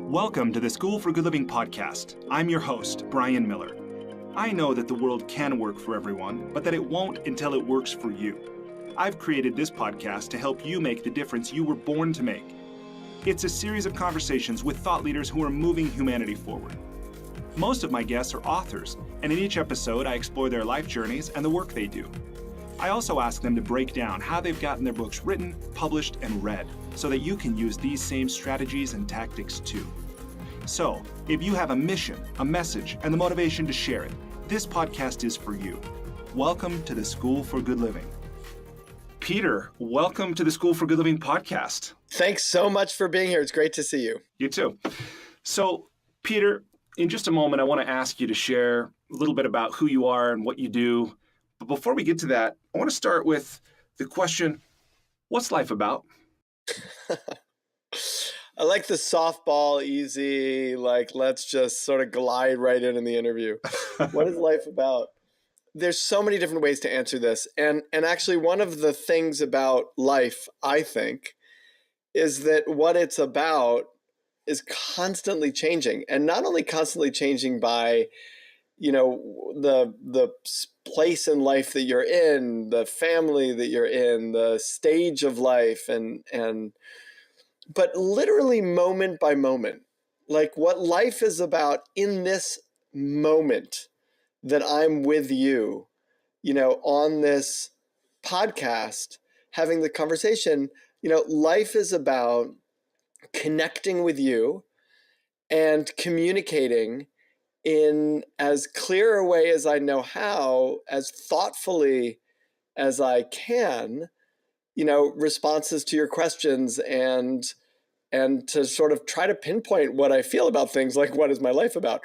Welcome to the School for Good Living podcast. I'm your host, Brian Miller. I know that the world can work for everyone, but that it won't until it works for you. I've created this podcast to help you make the difference you were born to make. It's a series of conversations with thought leaders who are moving humanity forward. Most of my guests are authors, and in each episode I explore their life journeys and the work they do. I also ask them to break down how they've gotten their books written, published, and read, so that you can use these same strategies and tactics too. So, if you have a mission, a message, and the motivation to share it, this podcast is for you. Welcome to the School for Good Living. Peter, welcome to the School for Good Living podcast. Thanks so much for being here. It's great to see you. You too. So, Peter, in just a moment, I want to ask you to share a little bit about who you are and what you do. But before we get to that, I want to start with the question, what's life about? I like the softball, easy, let's just sort of glide right in the interview. What is life about? There's so many different ways to answer this. And actually, one of the things about life, I think, is that what it's about is constantly changing. And not only constantly changing by, the place in life that you're in, the family that you're in, the stage of life, but literally moment by moment, like what life is about in this moment that I'm with you, on this podcast, having the conversation. Life is about connecting with you and communicating in as clear a way as I know how, as thoughtfully as I can, responses to your questions and to sort of try to pinpoint what I feel about things, like what is my life about.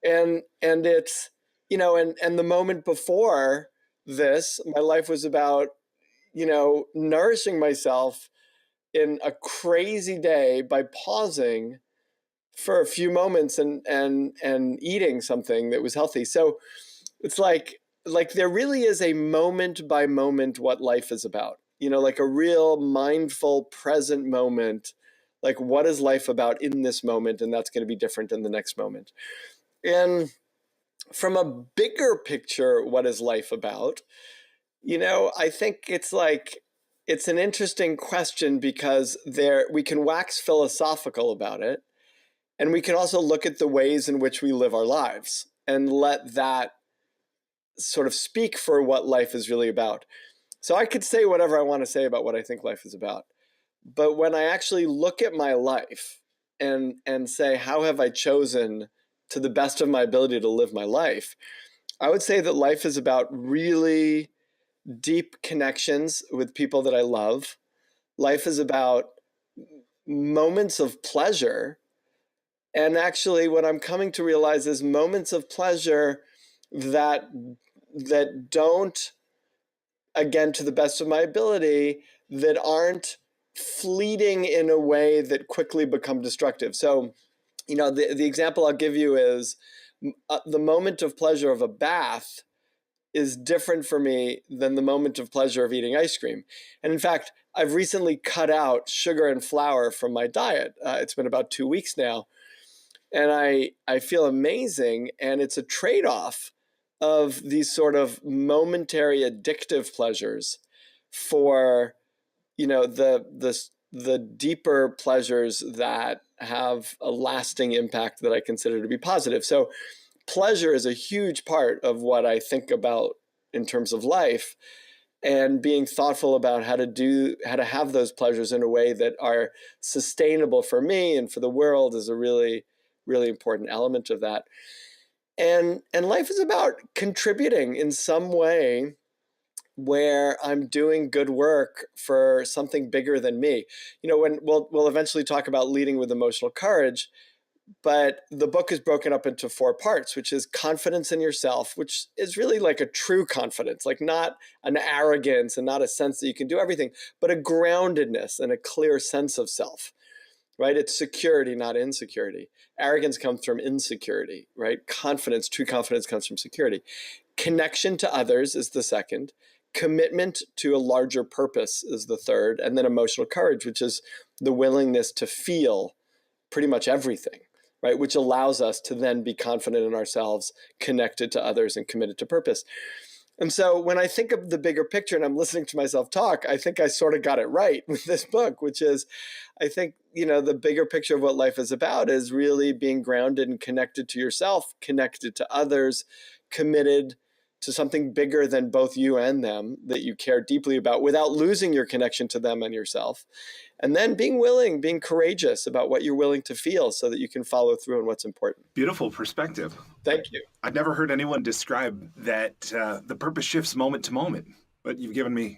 And it's, and the moment before this, my life was about, nourishing myself in a crazy day by pausing for a few moments and eating something that was healthy. So it's like there really is a moment by moment what life is about, like a real mindful present moment, like what is life about in this moment? And that's going to be different in the next moment. And from a bigger picture, what is life about? I think it's an interesting question because we can wax philosophical about it. And we can also look at the ways in which we live our lives and let that sort of speak for what life is really about. So I could say whatever I want to say about what I think life is about. But when I actually look at my life and say, how have I chosen to the best of my ability to live my life? I would say that life is about really deep connections with people that I love. Life is about moments of pleasure. And actually, what I'm coming to realize is moments of pleasure that don't, again, to the best of my ability, that aren't fleeting in a way that quickly become destructive. So, the example I'll give you is the moment of pleasure of a bath is different for me than the moment of pleasure of eating ice cream. And in fact, I've recently cut out sugar and flour from my diet. It's been about 2 weeks now. And I feel amazing, and it's a trade-off of these sort of momentary addictive pleasures for, the deeper pleasures that have a lasting impact that I consider to be positive. So pleasure is a huge part of what I think about in terms of life, and being thoughtful about how to have those pleasures in a way that are sustainable for me and for the world is a really, really important element of that. And life is about contributing in some way where I'm doing good work for something bigger than me. When we'll eventually talk about leading with emotional courage, but the book is broken up into 4 parts, which is confidence in yourself, which is really like a true confidence, like not an arrogance and not a sense that you can do everything, but a groundedness and a clear sense of self. Right? It's security, not insecurity. Arrogance comes from insecurity, right? Confidence, true confidence comes from security. Connection to others is the second. Commitment to a larger purpose is the third. And then emotional courage, which is the willingness to feel pretty much everything, right? Which allows us to then be confident in ourselves, connected to others, and committed to purpose. And so when I think of the bigger picture and I'm listening to myself talk, I think I sort of got it right with this book, which is, I think, the bigger picture of what life is about is really being grounded and connected to yourself, connected to others, committed to something bigger than both you and them that you care deeply about without losing your connection to them and yourself. And then being courageous about what you're willing to feel so that you can follow through on what's important. Beautiful perspective. Thank you. I've never heard anyone describe that the purpose shifts moment to moment, but you've given me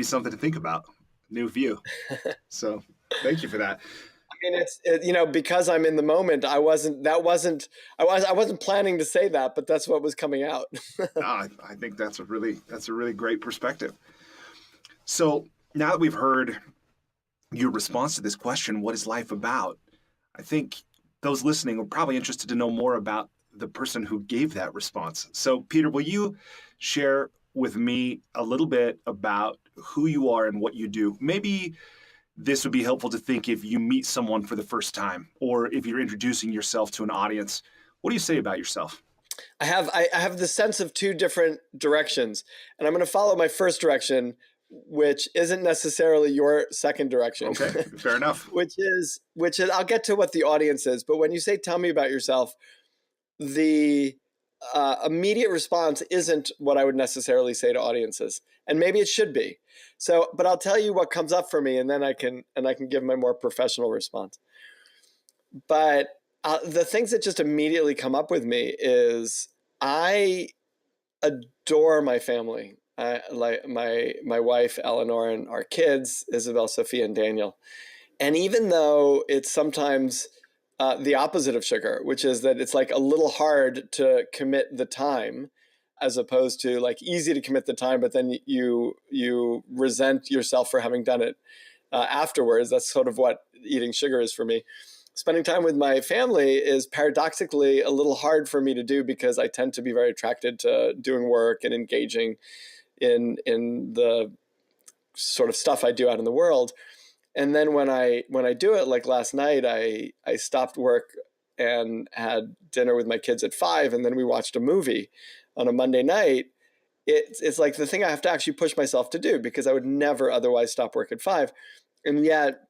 something to think about, new view. So thank you for that. I mean, it's because I'm in the moment. I wasn't planning to say that, but that's what was coming out. I think that's a really great perspective. So now that we've heard your response to this question, what is life about? I think those listening are probably interested to know more about the person who gave that response. So Peter, will you share with me a little bit about who you are and what you do? Maybe this would be helpful to think if you meet someone for the first time, or if you're introducing yourself to an audience. What do you say about yourself? I have the sense of two different directions, and I'm going to follow my first direction, which isn't necessarily your second direction. Okay, fair enough. which is I'll get to what the audience is, but when you say tell me about yourself, the immediate response isn't what I would necessarily say to audiences, and maybe it should be. So, but I'll tell you what comes up for me, and then I can give my more professional response. But the things that just immediately come up with me is I adore my family. I like my wife Eleanor and our kids Isabel, Sophia, and Daniel. And even though it's sometimes the opposite of sugar, which is that it's like a little hard to commit the time, as opposed to like easy to commit the time, but then you resent yourself for having done it afterwards. That's sort of what eating sugar is for me. Spending time with my family is paradoxically a little hard for me to do because I tend to be very attracted to doing work and engaging in the sort of stuff I do out in the world. And then when I do it, like last night, I stopped work and had dinner with my kids at 5, and then we watched a movie on a Monday night. It's like the thing I have to actually push myself to do because I would never otherwise stop work at 5. And yet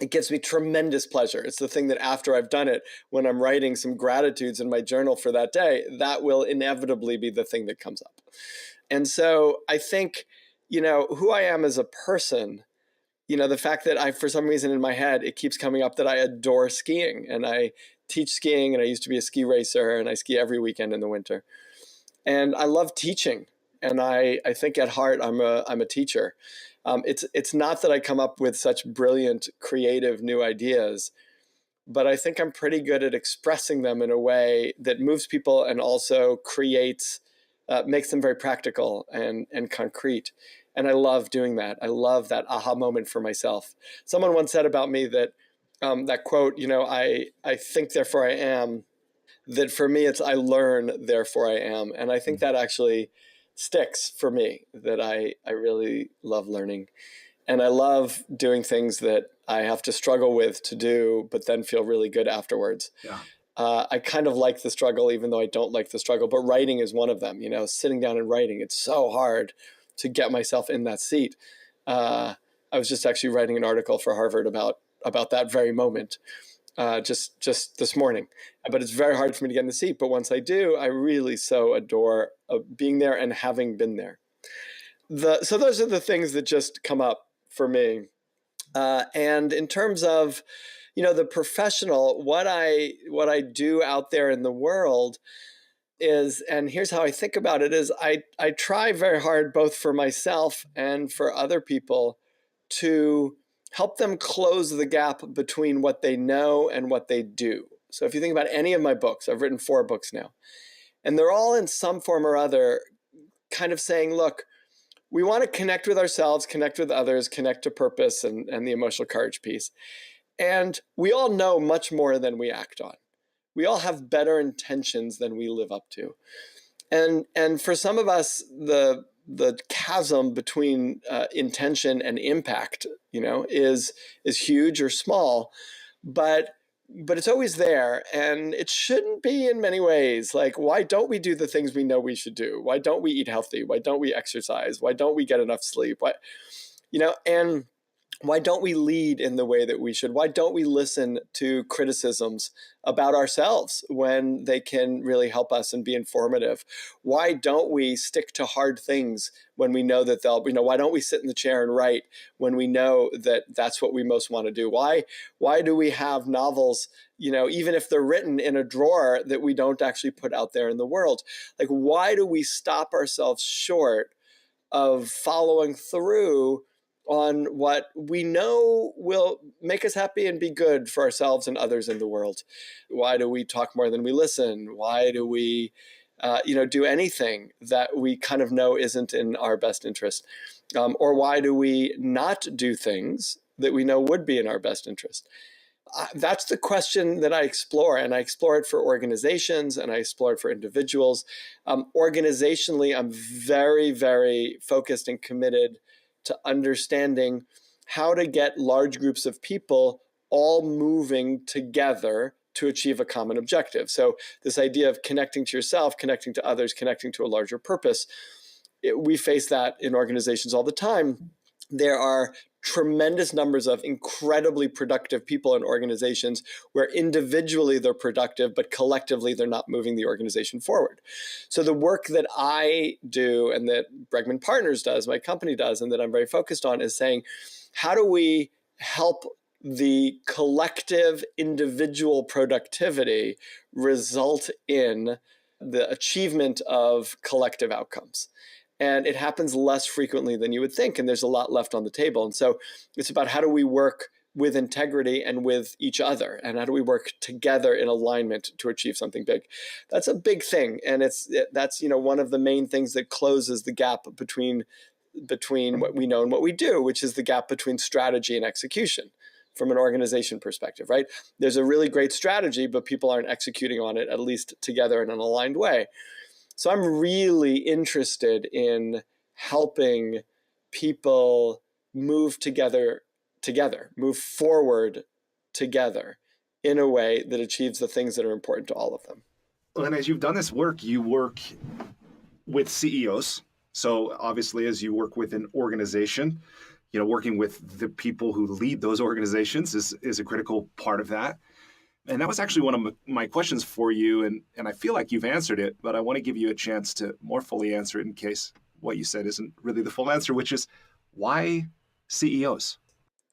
it gives me tremendous pleasure. It's the thing that after I've done it, when I'm writing some gratitudes in my journal for that day, that will inevitably be the thing that comes up. And so I think, who I am as a person, the fact that for some reason in my head, it keeps coming up that I adore skiing, and I teach skiing, and I used to be a ski racer, and I ski every weekend in the winter. And I love teaching. And I think at heart, I'm a teacher. It's not that I come up with such brilliant, creative new ideas, but I think I'm pretty good at expressing them in a way that moves people and also makes them very practical and concrete. And I love doing that. I love that aha moment for myself. Someone once said about me that that quote, I think, therefore I am, that for me, it's I learn, therefore I am. And I think that actually sticks for me, that I really love learning. And I love doing things that I have to struggle with to do, but then feel really good afterwards. Yeah. I kind of like the struggle, even though I don't like the struggle, but writing is one of them. Sitting down and writing, it's so hard to get myself in that seat. I was just actually writing an article for Harvard about that very moment, just this morning. But it's very hard for me to get in the seat. But once I do, I really so adore being there and having been there. So those are the things that just come up for me. And in terms of, the professional, what I do out there in the world is, and here's how I think about it, is I try very hard, both for myself and for other people, to help them close the gap between what they know and what they do. So if you think about any of my books, I've written 4 books now, and they're all in some form or other kind of saying, look, we want to connect with ourselves, connect with others, connect to purpose and the emotional courage piece. And we all know much more than we act on. We all have better intentions than we live up to. And for some of us, the chasm between intention and impact, is huge or small. But but it's always there, and it shouldn't be in many ways. Like, why don't we do the things we know we should do? Why don't we eat healthy? Why don't we exercise? Why don't we get enough sleep? And why don't we lead in the way that we should? Why don't we listen to criticisms about ourselves when they can really help us and be informative? Why don't we stick to hard things when we know that why don't we sit in the chair and write when we know that that's what we most want to do? Why do we have novels, even if they're written in a drawer, that we don't actually put out there in the world? Like, why do we stop ourselves short of following through on what we know will make us happy and be good for ourselves and others in the world? Why do we talk more than we listen? Why do we, do anything that we kind of know isn't in our best interest? Or why do we not do things that we know would be in our best interest? That's the question that I explore, and I explore it for organizations, and I explore it for individuals. Organizationally, I'm very, very focused and committed to understanding how to get large groups of people all moving together to achieve a common objective. So this idea of connecting to yourself, connecting to others, connecting to a larger purpose, we face that in organizations all the time. There are tremendous numbers of incredibly productive people in organizations where individually they're productive, but collectively they're not moving the organization forward. So the work that I do and that Bregman Partners does, my company does, and that I'm very focused on is saying, how do we help the collective individual productivity result in the achievement of collective outcomes? And it happens less frequently than you would think, and there's a lot left on the table. And so it's about how do we work with integrity and with each other, and how do we work together in alignment to achieve something big? That's a big thing, and that's one of the main things that closes the gap between what we know and what we do, which is the gap between strategy and execution from an organization perspective, right? There's a really great strategy, but people aren't executing on it, at least together in an aligned way. So I'm really interested in helping people move move forward together in a way that achieves the things that are important to all of them. Well, and as you've done this work, you work with CEOs. So obviously, as you work with an organization, working with the people who lead those organizations is a critical part of that. And that was actually one of my questions for you, and I feel like you've answered it, but I want to give you a chance to more fully answer it in case what you said isn't really the full answer, which is, why CEOs?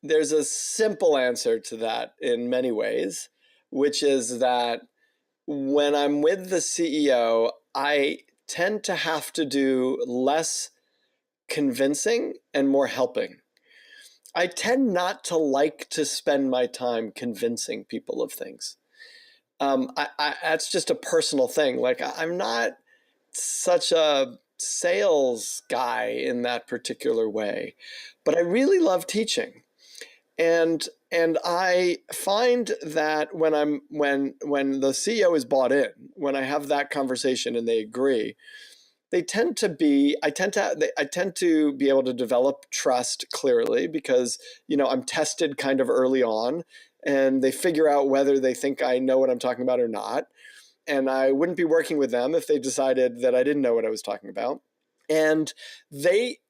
There's a simple answer to that in many ways, which is that when I'm with the CEO, I tend to have to do less convincing and more helping. I tend not to like to spend my time convincing people of things. That's just a personal thing. Like, I'm not such a sales guy in that particular way, but I really love teaching. And I find that when the CEO is bought in, when I have that conversation and they agree, I tend to be able to develop trust clearly because, I'm tested kind of early on, and they figure out whether they think I know what I'm talking about or not. And I wouldn't be working with them if they decided that I didn't know what I was talking about. And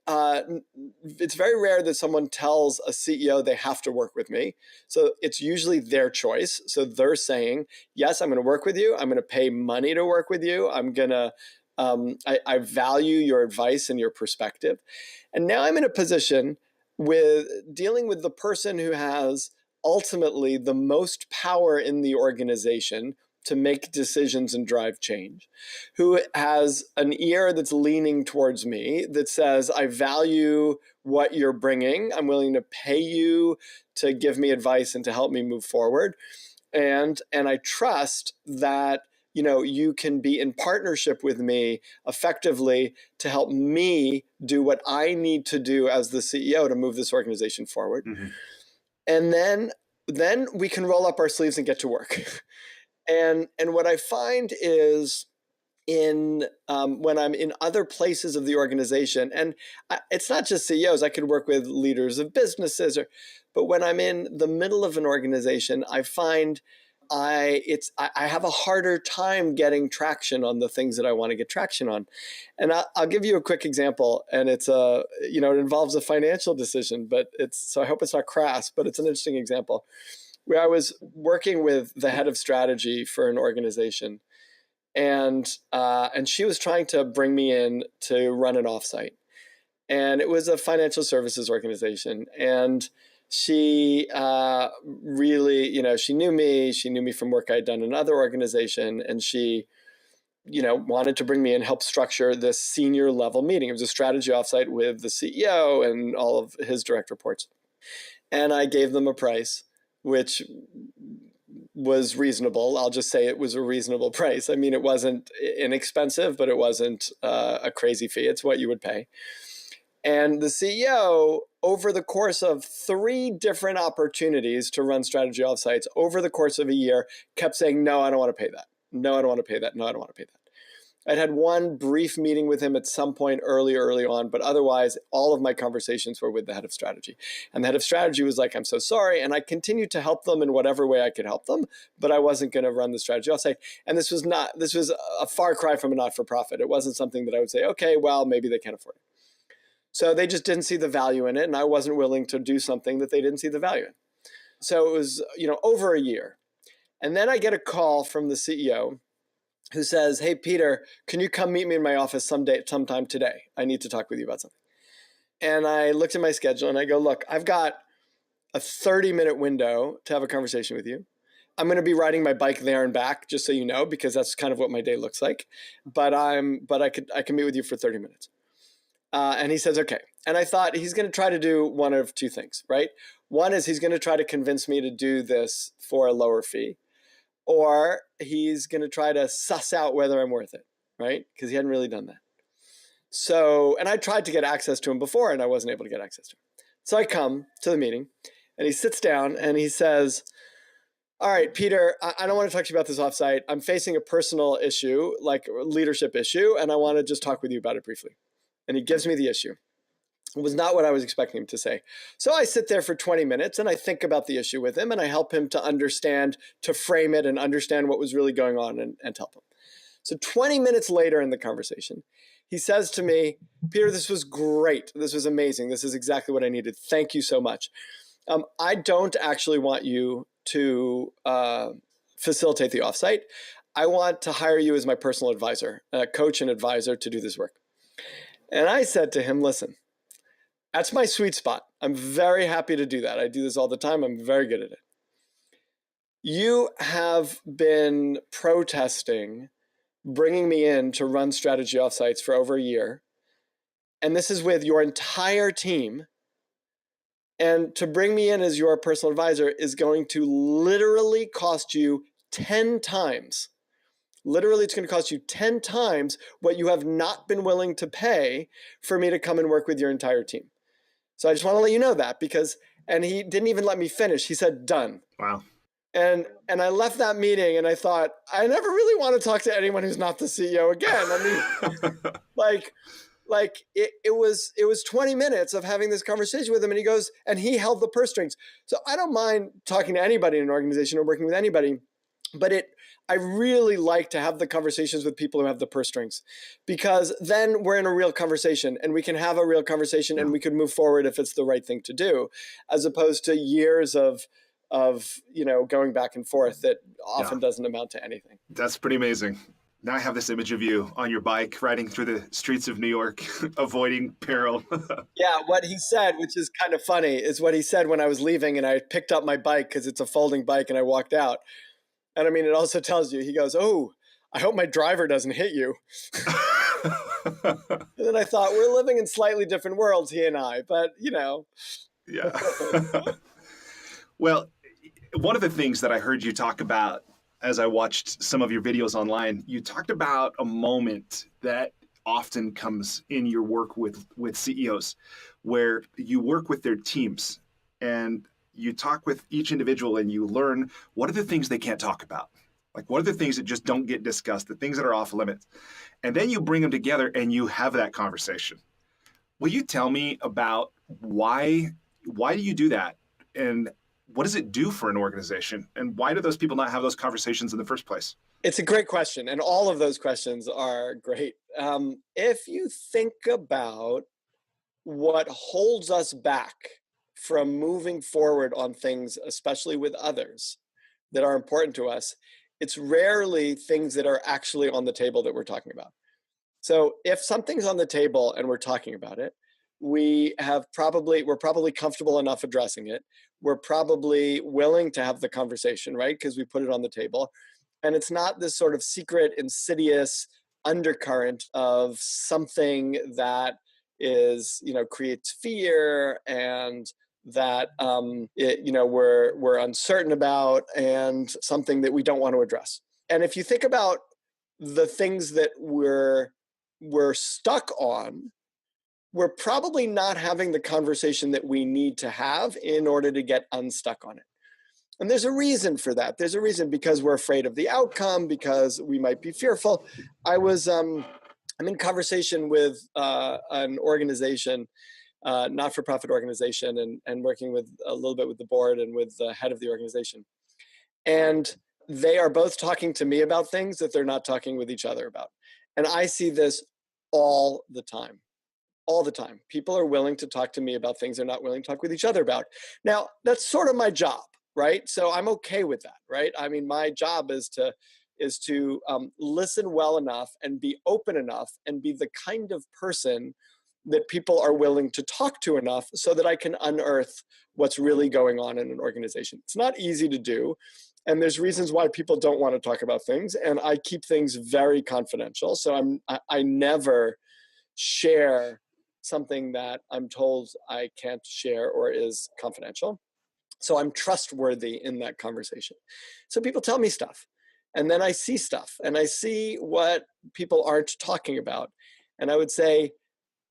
it's very rare that someone tells a CEO they have to work with me. So it's usually their choice. So they're saying, yes, I'm going to work with you. I'm going to pay money to work with you. I value your advice and your perspective. And now I'm in a position with dealing with the person who has ultimately the most power in the organization to make decisions and drive change, who has an ear that's leaning towards me that says, I value what you're bringing. I'm willing to pay you to give me advice and to help me move forward. And I trust that you can be in partnership with me effectively to help me do what I need to do as the CEO to move this organization forward. Mm-hmm. And then we can roll up our sleeves and get to work. And what I find is when I'm in other places of the organization, and it's not just CEOs, I could work with leaders of businesses, but when I'm in the middle of an organization, I find I have a harder time getting traction on the things that I want to get traction on. And I'll give you a quick example, and it involves a financial decision, so I hope it's not crass, but it's an interesting example. Where I was working with the head of strategy for an organization, and she was trying to bring me in to run an offsite. And it was a financial services organization. And she really, she knew me from work I had done in another organization. And she, wanted to bring me in, help structure this senior level meeting. It was a strategy offsite with the CEO and all of his direct reports. And I gave them a price, which was reasonable. I'll just say it was a reasonable price. I mean, it wasn't inexpensive, but it wasn't a crazy fee. It's what you would pay. And the CEO, over the course of 3 different opportunities to run strategy offsites over the course of a year, kept saying, no, I don't want to pay that. No, I don't want to pay that. No, I don't want to pay that. I'd had one brief meeting with him at some point early on, but otherwise all of my conversations were with the head of strategy. And the head of strategy was like, I'm so sorry. And I continued to help them in whatever way I could help them, but I wasn't going to run the strategy offsite. And this was a far cry from a not-for-profit. It wasn't something that I would say, okay, well, maybe they can't afford it. So they just didn't see the value in it, and I wasn't willing to do something that they didn't see the value in. So it was, over a year. And then I get a call from the CEO who says, hey, Peter, can you come meet me in my office sometime today? I need to talk with you about something. And I looked at my schedule and I go, look, I've got a 30-minute window to have a conversation with you. I'm going to be riding my bike there and back, just so you know, because that's kind of what my day looks like. But I can meet with you for 30 minutes. And he says, okay. And I thought he's going to try to do one of 2 things, right? One is he's going to try to convince me to do this for a lower fee, or he's going to try to suss out whether I'm worth it, right? Because he hadn't really done that. So, and I tried to get access to him before and I wasn't able to get access to him. So I come to the meeting and he sits down and he says, all right, Peter, I don't want to talk to you about this offsite. I'm facing a personal issue, like a leadership issue, and I want to just talk with you about it briefly. And he gives me the issue. It was not what I was expecting him to say. So I sit there for 20 minutes and I think about the issue with him and I help him to understand, to frame it and understand what was really going on and help him. So 20 minutes later in the conversation, he says to me, Peter, this was great. This was amazing. This is exactly what I needed. Thank you so much. I don't actually want you to facilitate the offsite. I want to hire you as my personal advisor, coach and advisor to do this work. And I said to him, listen, that's my sweet spot. I'm very happy to do that. I do this all the time. I'm very good at it. You have been protesting bringing me in to run strategy offsites for over a year. And this is with your entire team. And to bring me in as your personal advisor is going to literally cost you 10 times. Literally, it's going to cost you 10 times what you have not been willing to pay for me to come and work with your entire team. So I just want to let you know that and he didn't even let me finish. He said, done. Wow. And I left that meeting and I thought, I never really want to talk to anyone who's not the CEO again. I mean, it was 20 minutes of having this conversation with him, and he goes, and he held the purse strings. So I don't mind talking to anybody in an organization or working with anybody, but I really like to have the conversations with people who have the purse strings, because then we're in a real conversation and we can have a real conversation and we can move forward if it's the right thing to do, as opposed to years of going back and forth that often doesn't amount to anything. That's pretty amazing. Now I have this image of you on your bike riding through the streets of New York, avoiding peril. Yeah, what he said, which is kind of funny, is what he said when I was leaving and I picked up my bike because it's a folding bike and I walked out. And I mean, it also tells you, he goes, oh, I hope my driver doesn't hit you. And then I thought, we're living in slightly different worlds, he and I, but Yeah. Well, one of the things that I heard you talk about as I watched some of your videos online, you talked about a moment that often comes in your work with CEOs, where you work with their teams and you talk with each individual and you learn what are the things they can't talk about. Like, what are the things that just don't get discussed, the things that are off limits? And then you bring them together and you have that conversation. Will you tell me about why do you do that? And what does it do for an organization? And why do those people not have those conversations in the first place? It's a great question. And all of those questions are great. If you think about what holds us back from moving forward on things, especially with others that are important to us, it's rarely things that are actually on the table that we're talking about. So if something's on the table and we're talking about it, we're probably comfortable enough addressing it. We're probably willing to have the conversation, right? Because we put it on the table. And it's not this sort of secret, insidious undercurrent of something that is, creates fear and that we're uncertain about, and something that we don't want to address. And if you think about the things that we're stuck on, we're probably not having the conversation that we need to have in order to get unstuck on it. And there's a reason for that. There's a reason, because we're afraid of the outcome, because we might be fearful. I'm in conversation with an organization, not-for-profit organization, and working with a little bit with the board and with the head of the organization. And they are both talking to me about things that they're not talking with each other about. And I see this all the time. All the time. People are willing to talk to me about things they're not willing to talk with each other about. Now, that's sort of my job, right? So I'm okay with that, right? I mean, my job is to listen well enough and be open enough and be the kind of person that people are willing to talk to enough so that I can unearth what's really going on in an organization. It's not easy to do. And there's reasons why people don't want to talk about things. And I keep things very confidential. So I never share something that I'm told I can't share or is confidential. So I'm trustworthy in that conversation. So people tell me stuff, and then I see stuff, and I see what people aren't talking about. And I would say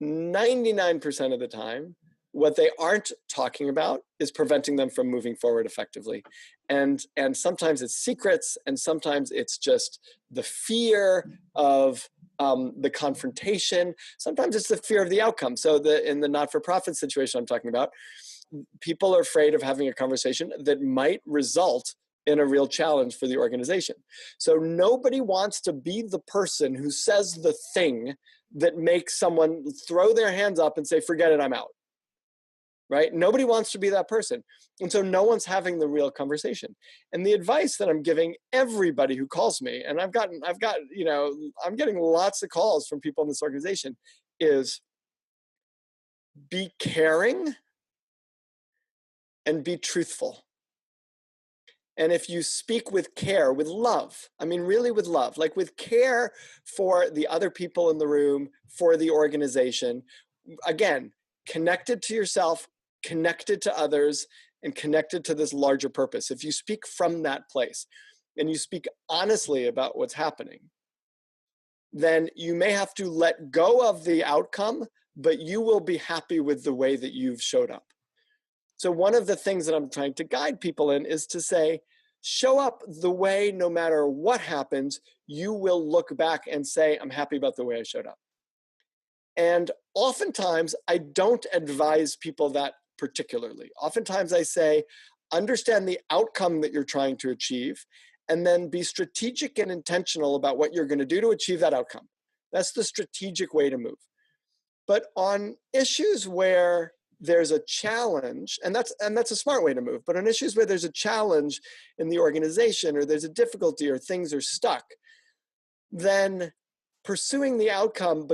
99% of the time, what they aren't talking about is preventing them from moving forward effectively. And sometimes it's secrets, and sometimes it's just the fear of the confrontation. Sometimes it's the fear of the outcome. So in the not-for-profit situation I'm talking about, people are afraid of having a conversation that might result in a real challenge for the organization. So nobody wants to be the person who says the thing that makes someone throw their hands up and say, forget it, I'm out. Right? Nobody wants to be that person. And so no one's having the real conversation. And the advice that I'm giving everybody who calls me, and I'm getting lots of calls from people in this organization, is be caring and be truthful. And if you speak with care, with love, I mean, really with love, like with care for the other people in the room, for the organization, again, connected to yourself, connected to others, and connected to this larger purpose. If you speak from that place and you speak honestly about what's happening, then you may have to let go of the outcome, but you will be happy with the way that you've showed up. So one of the things that I'm trying to guide people in is to say, show up the way, no matter what happens, you will look back and say, I'm happy about the way I showed up. And oftentimes, I don't advise people that particularly. Oftentimes I say, understand the outcome that you're trying to achieve, and then be strategic and intentional about what you're going to do to achieve that outcome. That's the strategic way to move. But on issues where there's a challenge, and that's a smart way to move, but on issues where there's a challenge in the organization, or there's a difficulty, or things are stuck, then pursuing the outcome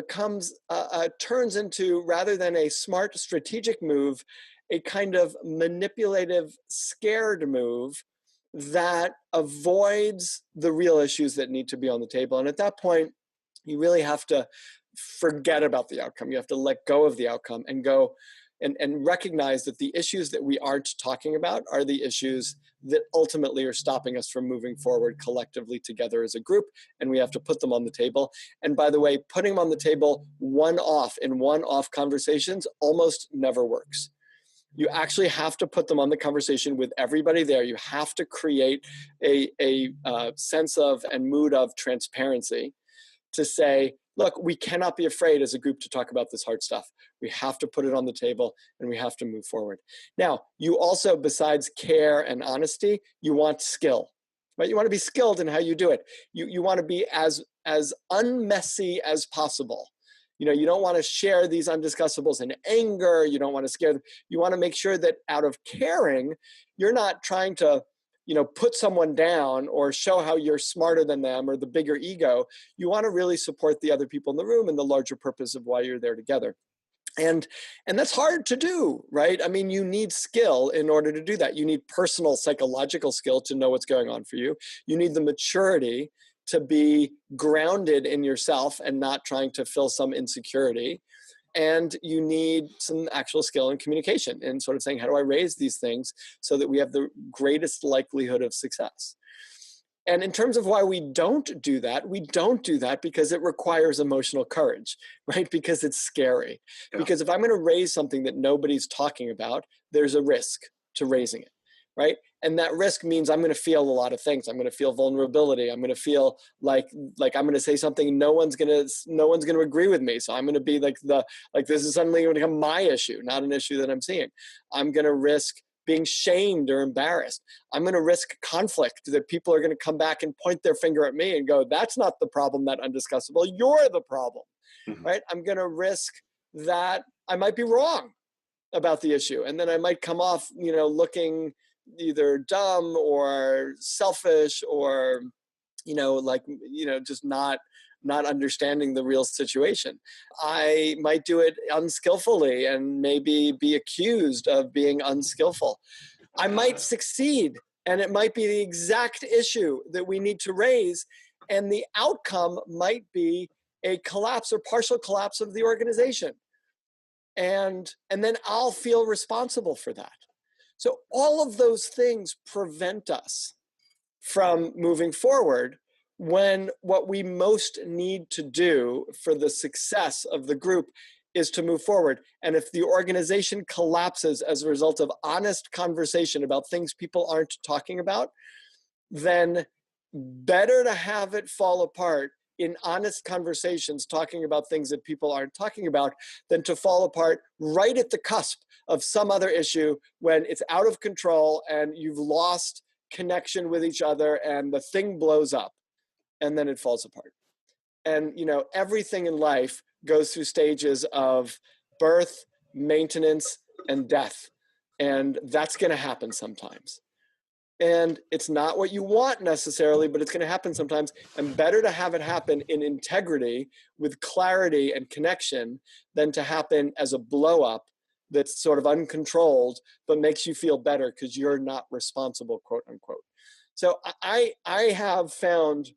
turns into, rather than a smart strategic move, a kind of manipulative, scared move that avoids the real issues that need to be on the table. And at that point, you really have to forget about the outcome. You have to let go of the outcome and go and recognize that the issues that we aren't talking about are the issues that ultimately are stopping us from moving forward collectively together as a group, and we have to put them on the table. And by the way, putting them on the table one-off conversations almost never works. You actually have to put them on the conversation with everybody there. You have to create a sense of and mood of transparency to say, look, we cannot be afraid as a group to talk about this hard stuff. We have to put it on the table and we have to move forward. Now, you also, besides care and honesty, you want skill, right? You want to be skilled in how you do it. You want to be as unmessy as possible. You don't want to share these undiscussables in anger. You don't want to scare them. You want to make sure that out of caring, you're not trying to, put someone down or show how you're smarter than them or the bigger ego. You want to really support the other people in the room and the larger purpose of why you're there together. And that's hard to do, right? I mean, you need skill in order to do that. You need personal psychological skill to know what's going on for you. You need the maturity to be grounded in yourself and not trying to fill some insecurity. And you need some actual skill in communication and sort of saying, how do I raise these things so that we have the greatest likelihood of success? And in terms of why we don't do that because it requires emotional courage, right? Because it's scary. Yeah. Because if I'm going to raise something that nobody's talking about, there's a risk to raising it, right? And that risk means I'm going to feel a lot of things. I'm going to feel vulnerability. I'm going to feel like I'm going to say something no one's going to agree with me. So I'm going to be like this is suddenly going to become my issue, not an issue that I'm seeing. I'm going to risk being shamed or embarrassed. I'm going to risk conflict, that people are going to come back and point their finger at me and go, that's not the problem, that undiscussable, you're the problem, right? I'm going to risk that I might be wrong about the issue. And then I might come off, looking either dumb or selfish or, just not understanding the real situation. I might do it unskillfully and maybe be accused of being unskillful. I might succeed, and it might be the exact issue that we need to raise, and the outcome might be a collapse or partial collapse of the organization. And then I'll feel responsible for that. So all of those things prevent us from moving forward, when what we most need to do for the success of the group is to move forward. And if the organization collapses as a result of honest conversation about things people aren't talking about, then better to have it fall apart in honest conversations talking about things that people aren't talking about than to fall apart right at the cusp of some other issue when it's out of control and you've lost connection with each other and the thing blows up. And then it falls apart. And, everything in life goes through stages of birth, maintenance, and death. And that's going to happen sometimes. And it's not what you want necessarily, but it's going to happen sometimes. And better to have it happen in integrity with clarity and connection than to happen as a blow up that's sort of uncontrolled, but makes you feel better because you're not responsible, quote unquote. So I have found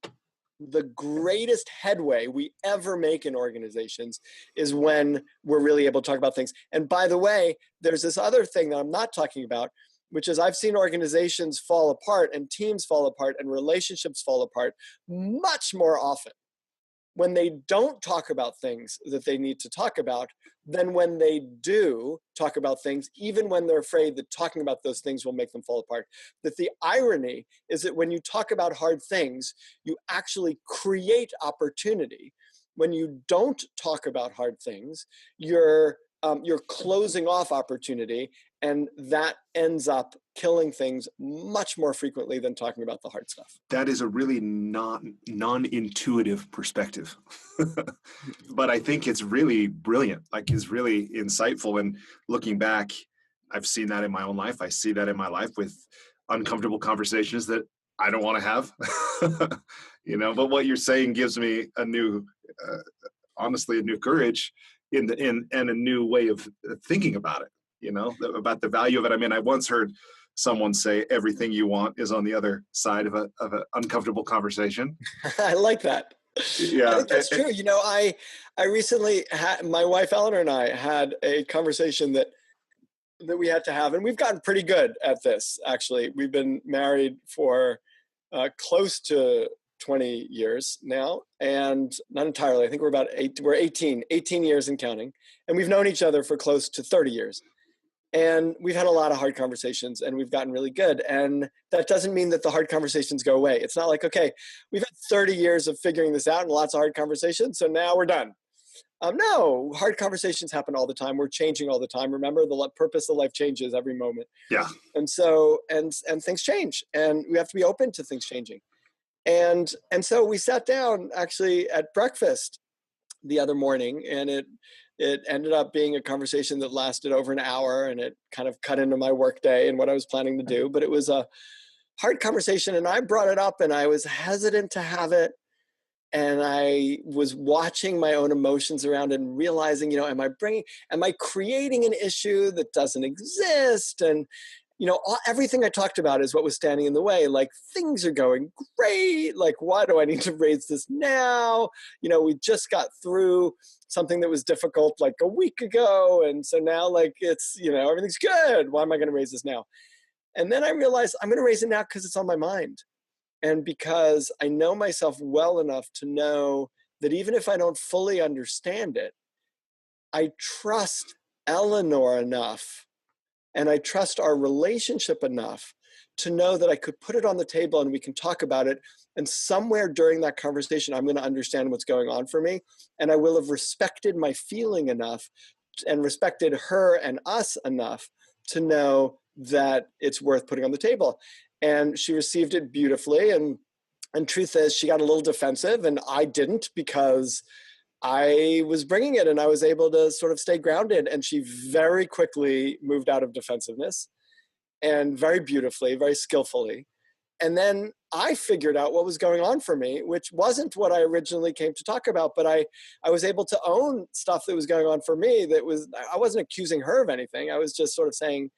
the greatest headway we ever make in organizations is when we're really able to talk about things. And by the way, there's this other thing that I'm not talking about, which is I've seen organizations fall apart and teams fall apart and relationships fall apart much more often when they don't talk about things that they need to talk about than when they do talk about things, even when they're afraid that talking about those things will make them fall apart. That the irony is that when you talk about hard things, you actually create opportunity. When you don't talk about hard things, you're closing off opportunity, and that ends up killing things much more frequently than talking about the hard stuff. That is a really non-intuitive perspective. But I think it's really brilliant, it's really insightful. And looking back, I've seen that in my own life. I see that in my life with uncomfortable conversations that I don't want to have. But what you're saying gives me a new, honestly, a new courage and a new way of thinking about it, about the value of it. I mean, I once heard someone say everything you want is on the other side of an uncomfortable conversation. I like that. Yeah, I think that's true. I recently had, my wife Eleanor and I had a conversation that we had to have, and we've gotten pretty good at this. Actually, we've been married for close to 20 years now, and not entirely. I think we're 18 years and counting, and we've known each other for close to 30 years. And we've had a lot of hard conversations and we've gotten really good. And that doesn't mean that the hard conversations go away. It's not like, okay, we've had 30 years of figuring this out and lots of hard conversations, so now we're done. No, hard conversations happen all the time. We're changing all the time. Remember, the purpose of life changes every moment. Yeah. And so, and things change, and we have to be open to things changing. And so we sat down actually at breakfast the other morning, and it ended up being a conversation that lasted over an hour, and it kind of cut into my workday and what I was planning to do. But it was a hard conversation, and I brought it up, and I was hesitant to have it. And I was watching my own emotions around and realizing, am I creating an issue that doesn't exist? And, everything I talked about is what was standing in the way. Like, things are going great. Like, why do I need to raise this now? We just got through something that was difficult like a week ago. And so now, like, it's, everything's good. Why am I going to raise this now? And then I realized I'm going to raise it now because it's on my mind. And because I know myself well enough to know that even if I don't fully understand it, I trust Eleanor enough and I trust our relationship enough to know that I could put it on the table and we can talk about it. And somewhere during that conversation, I'm going to understand what's going on for me. And I will have respected my feeling enough and respected her and us enough to know that it's worth putting on the table. And she received it beautifully. And truth is, she got a little defensive, and I didn't, because I was bringing it and I was able to sort of stay grounded. And she very quickly moved out of defensiveness, and very beautifully, very skillfully. And then I figured out what was going on for me, which wasn't what I originally came to talk about, but I was able to own stuff that was going on for me. I wasn't accusing her of anything. I was just sort of saying,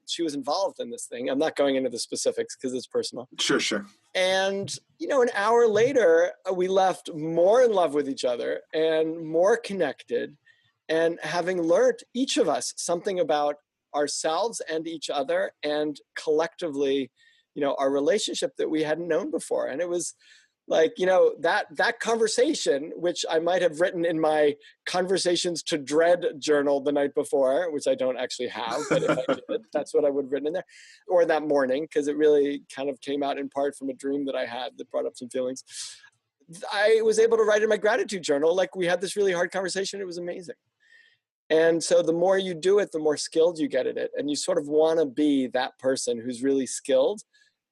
she was involved in this thing. I'm not going into the specifics because it's personal. Sure. And, an hour later, we left more in love with each other and more connected, and having learned each of us something about ourselves and each other, and collectively, our relationship that we hadn't known before. And it was like, that conversation, which I might have written in my conversations to dread journal the night before, which I don't actually have, but if I did, that's what I would have written in there, or that morning, because it really kind of came out in part from a dream that I had that brought up some feelings. I was able to write in my gratitude journal, like, we had this really hard conversation. It was amazing. And so the more you do it, the more skilled you get at it. And you sort of want to be that person who's really skilled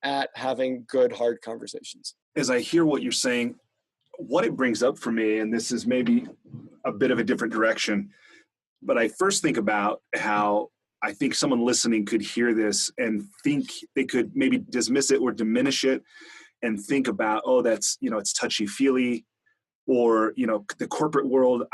at having good, hard conversations. As I hear what you're saying, what it brings up for me, and this is maybe a bit of a different direction, but I first think about how I think someone listening could hear this and think they could maybe dismiss it or diminish it and think about, oh, that's, it's touchy-feely, or, the corporate world,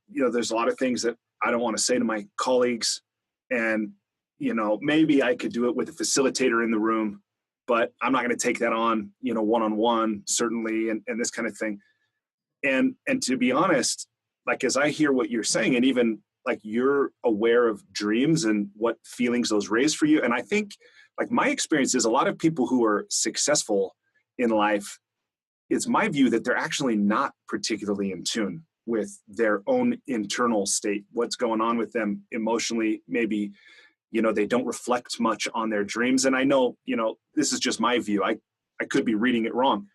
there's a lot of things that I don't want to say to my colleagues, and, maybe I could do it with a facilitator in the room, but I'm not going to take that on, one-on-one, certainly, and this kind of thing. And to be honest, like, as I hear what you're saying, and even like, you're aware of dreams and what feelings those raise for you. And I think, like, my experience is a lot of people who are successful in life, it's my view that they're actually not particularly in tune with their own internal state, what's going on with them emotionally, maybe, they don't reflect much on their dreams. And I know, this is just my view. I could be reading it wrong.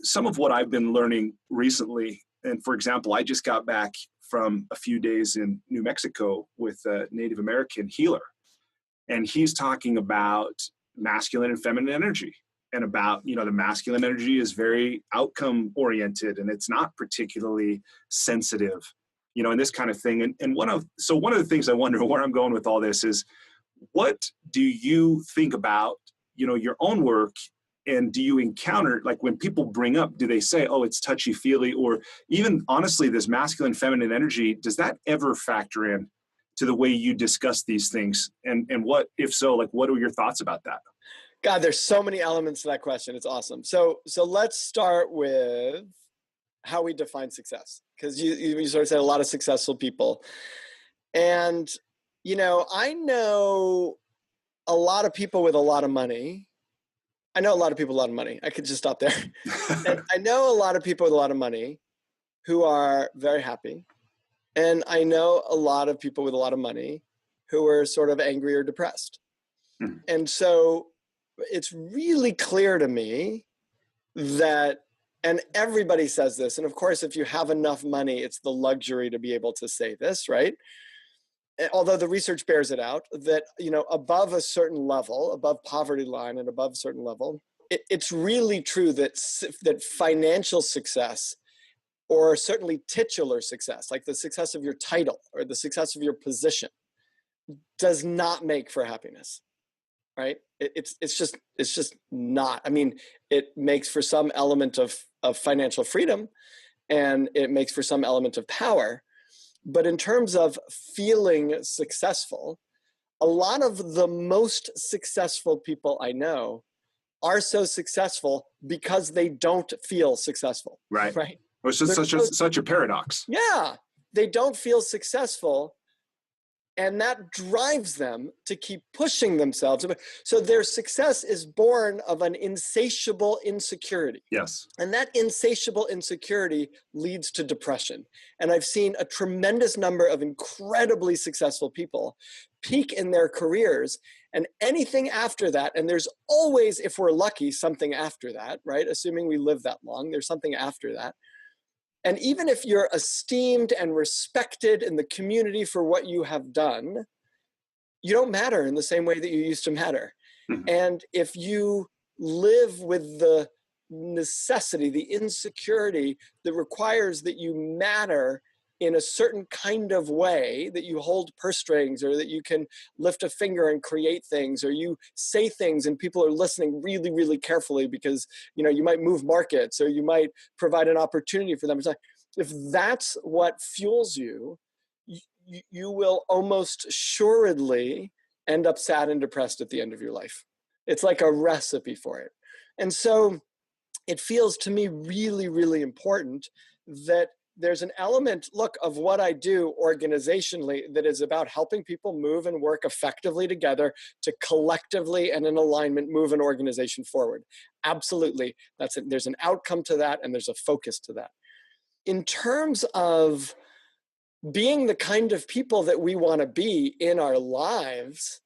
Some of what I've been learning recently, and for example, I just got back from a few days in New Mexico with a Native American healer. And he's talking about masculine and feminine energy, and about, the masculine energy is very outcome oriented, and it's not particularly sensitive, and this kind of thing. And one of the things I wonder where I'm going with all this is, what do you think about, your own work? And do you encounter, like, when people bring up, do they say, oh, it's touchy-feely, or even honestly, this masculine, feminine energy, does that ever factor in to the way you discuss these things? And what, if so, like, what are your thoughts about that? God, there's so many elements to that question. It's awesome. So let's start with how we define success, because you sort of said a lot of successful people. And, I know a lot of people with a lot of money. I know a lot of people with a lot of money. I could just stop there. And I know a lot of people with a lot of money who are very happy. And I know a lot of people with a lot of money who are sort of angry or depressed. And so it's really clear to me that, and everybody says this, and of course, if you have enough money, it's the luxury to be able to say this, right? Although the research bears it out, that, above a certain level, above poverty line and above a certain level, it's really true that financial success, or certainly titular success, like the success of your title or the success of your position, does not make for happiness, right? It's just not. I mean, it makes for some element of financial freedom, and it makes for some element of power. But in terms of feeling successful, a lot of the most successful people I know are so successful because they don't feel successful. Right. Right. It's just such a paradox. Yeah. They don't feel successful, and that drives them to keep pushing themselves. So their success is born of an insatiable insecurity. Yes. And that insatiable insecurity leads to depression. And I've seen a tremendous number of incredibly successful people peak in their careers, and anything after that, and there's always, if we're lucky, something after that, right? Assuming we live that long, there's something after that. And even if you're esteemed and respected in the community for what you have done, you don't matter in the same way that you used to matter. Mm-hmm. And if you live with the necessity, the insecurity that requires that you matter in a certain kind of way, that you hold purse strings, or that you can lift a finger and create things, or you say things and people are listening really, really carefully because, you might move markets, or you might provide an opportunity for them. It's like, if that's what fuels you, you will almost assuredly end up sad and depressed at the end of your life. It's like a recipe for it. And so it feels to me really, really important that there's an element, of what I do organizationally that is about helping people move and work effectively together to collectively and in alignment move an organization forward. Absolutely. That's it. There's an outcome to that, and there's a focus to that. In terms of being the kind of people that we want to be in our lives,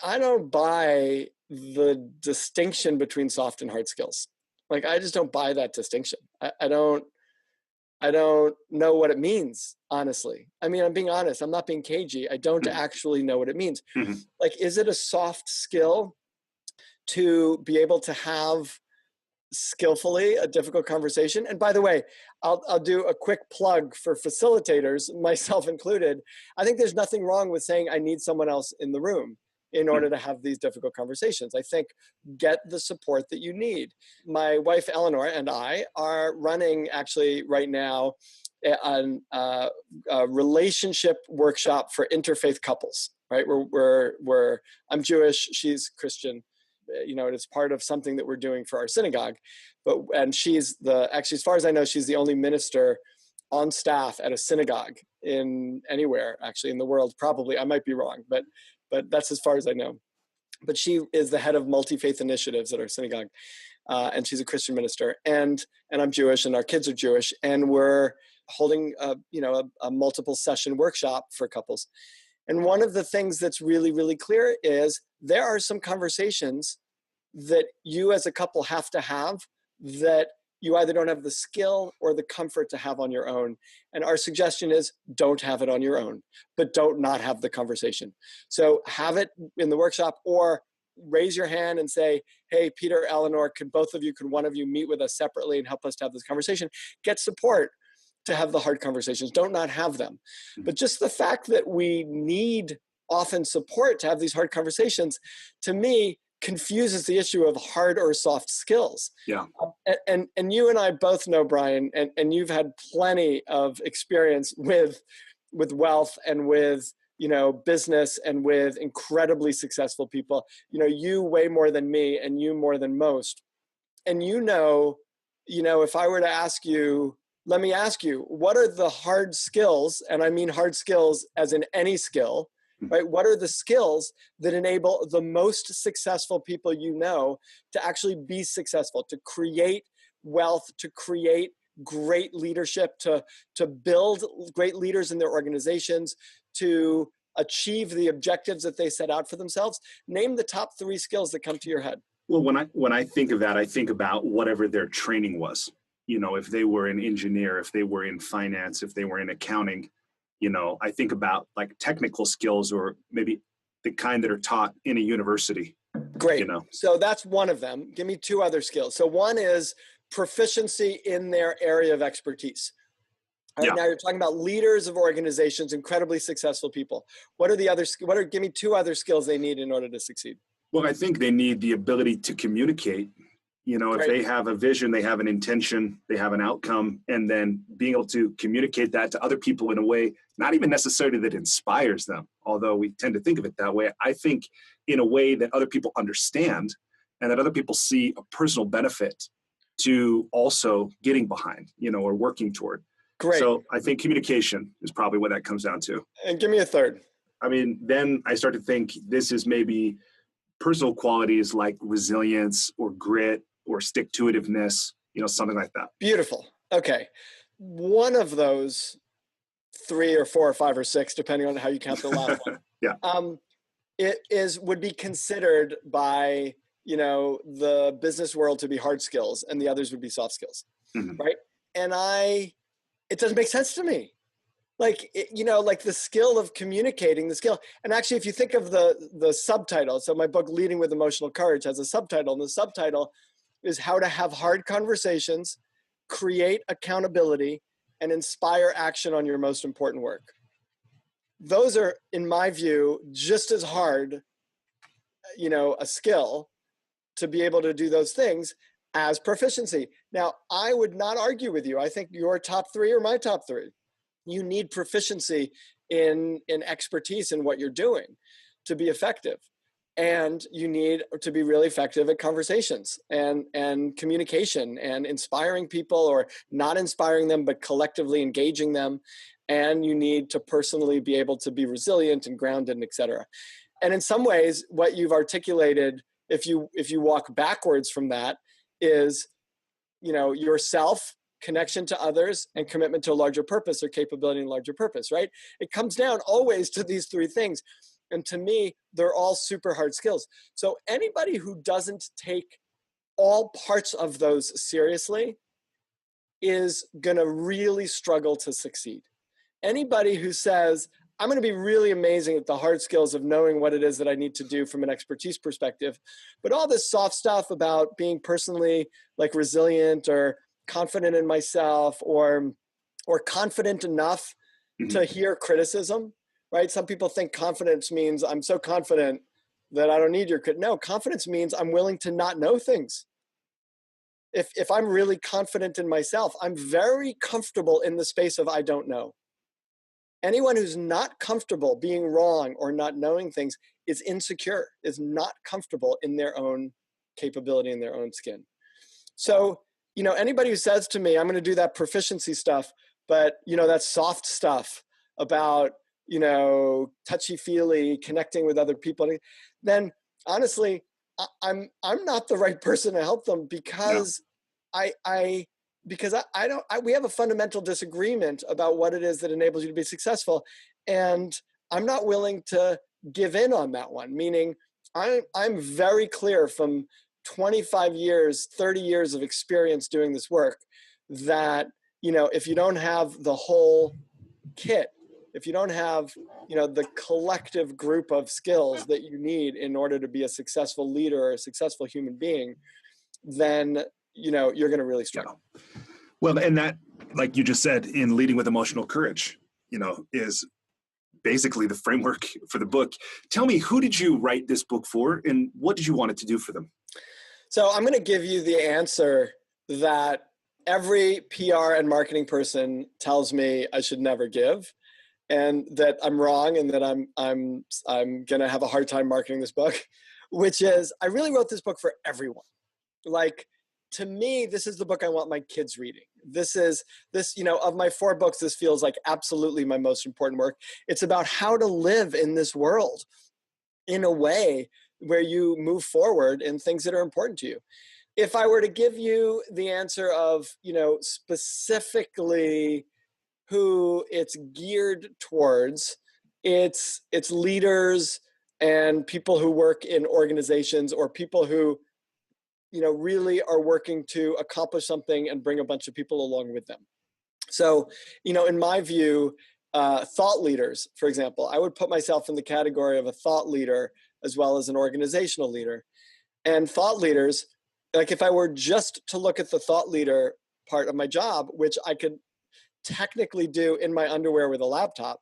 I don't buy the distinction between soft and hard skills. I just don't buy that distinction. I don't know what it means, honestly. I mean, I'm being honest. I'm not being cagey. I don't actually know what it means. Mm-hmm. Is it a soft skill to be able to have skillfully a difficult conversation? And by the way, I'll do a quick plug for facilitators, myself included. I think there's nothing wrong with saying I need someone else in the room in order to have these difficult conversations. I think get the support that you need. My wife, Eleanor, and I are running actually right now a relationship workshop for interfaith couples, right? I'm Jewish, she's Christian. It's part of something that we're doing for our synagogue. And she's actually, as far as I know, she's the only minister on staff at a synagogue in anywhere actually in the world. Probably, I might be wrong, but that's as far as I know. But she is the head of multi-faith initiatives at our synagogue. And she's a Christian minister, and I'm Jewish, and our kids are Jewish. And we're holding a multiple session workshop for couples. And one of the things that's really, really clear is there are some conversations that you as a couple have to have that you either don't have the skill or the comfort to have on your own. And our suggestion is don't have it on your own, but don't not have the conversation. So have it in the workshop, or raise your hand and say, hey, Peter, Eleanor, could one of you meet with us separately and help us to have this conversation? Get support to have the hard conversations. Don't not have them. But just the fact that we need often support to have these hard conversations, to me, confuses the issue of hard or soft skills. Yeah. And you and I both know, Brian, and you've had plenty of experience with wealth and with, business and with incredibly successful people. You way more than me, and you more than most. And if I were to ask you, let me ask you, what are the hard skills? And I mean hard skills as in any skill, right? What are the skills that enable the most successful people to actually be successful, to create wealth, to create great leadership, to build great leaders in their organizations, to achieve the objectives that they set out for themselves. Name the top 3 skills that come to your head. Well, when I think of that, I think about whatever their training was. If they were an engineer, if they were in finance, if they were in accounting, I think about like technical skills or maybe the kind that are taught in a university. Great. So that's one of them. Give me 2 other skills. So one is proficiency in their area of expertise. All right, now you're talking about leaders of organizations, incredibly successful people. Give me 2 other skills they need in order to succeed? Well, I think they need the ability to communicate. If they have a vision, they have an intention, they have an outcome, and then being able to communicate that to other people in a way, not even necessarily that inspires them, although we tend to think of it that way. I think in a way that other people understand and that other people see a personal benefit to also getting behind, or working toward. Great. So I think communication is probably what that comes down to. And give me a third. Then I start to think this is maybe personal qualities like resilience or grit or stick-to-itiveness, something like that. Beautiful. Okay. One of those 3 or 4 or 5 or 6, depending on how you count the last one. Would be considered by, the business world to be hard skills, and the others would be soft skills. Mm-hmm. Right. And it doesn't make sense to me. Like the skill of communicating, and actually, if you think of the subtitle, so my book, Leading with Emotional Courage, has a subtitle, and the subtitle is How to Have Hard Conversations, Create Accountability, and Inspire Action on Your Most Important Work. Those are, in my view, just as hard, a skill to be able to do those things as proficiency. Now, I would not argue with you. I think your top 3 are my top 3. You need proficiency in expertise in what you're doing to be effective. And you need to be really effective at conversations and communication and inspiring people, or not inspiring them, but collectively engaging them. And you need to personally be able to be resilient and grounded, and et cetera. And in some ways, what you've articulated, if you walk backwards from that, is, yourself, connection to others, and commitment to a larger purpose, or capability in a larger purpose, right? It comes down always to these 3 things. And to me, they're all super hard skills. So anybody who doesn't take all parts of those seriously is going to really struggle to succeed. Anybody who says, I'm going to be really amazing at the hard skills of knowing what it is that I need to do from an expertise perspective, but all this soft stuff about being personally like resilient or confident in myself, or confident enough to hear criticism, right? Some people think confidence means I'm so confident that I don't need your credit. No, confidence means I'm willing to not know things. If I'm really confident in myself, I'm very comfortable in the space of I don't know. Anyone who's not comfortable being wrong or not knowing things is insecure, is not comfortable in their own capability, in their own skin. So, anybody who says to me, I'm going to do that proficiency stuff, but, that soft stuff about, touchy-feely, connecting with other people, then honestly, I'm not the right person to help them, because we have a fundamental disagreement about what it is that enables you to be successful. And I'm not willing to give in on that one, meaning I'm very clear from 25 years, 30 years of experience doing this work that, if you don't have the whole kit, if you don't have, the collective group of skills that you need in order to be a successful leader or a successful human being, then, you're going to really struggle. Yeah. Well, and that, like you just said, in Leading with Emotional Courage, is basically the framework for the book. Tell me, who did you write this book for, and what did you want it to do for them? So I'm going to give you the answer that every PR and marketing person tells me I should never give, and that I'm wrong, and that I'm going to have a hard time marketing this book, which is I really wrote this book for everyone. Like, to me, this is the book I want my kids reading. This, of my 4 books, this feels like absolutely my most important work. It's about how to live in this world in a way where you move forward in things that are important to you. If I were to give you the answer of, specifically who it's geared towards, it's leaders and people who work in organizations or people who, really are working to accomplish something and bring a bunch of people along with them. So, in my view, thought leaders, for example, I would put myself in the category of a thought leader as well as an organizational leader. And thought leaders, like if I were just to look at the thought leader part of my job, which I could technically do in my underwear with a laptop,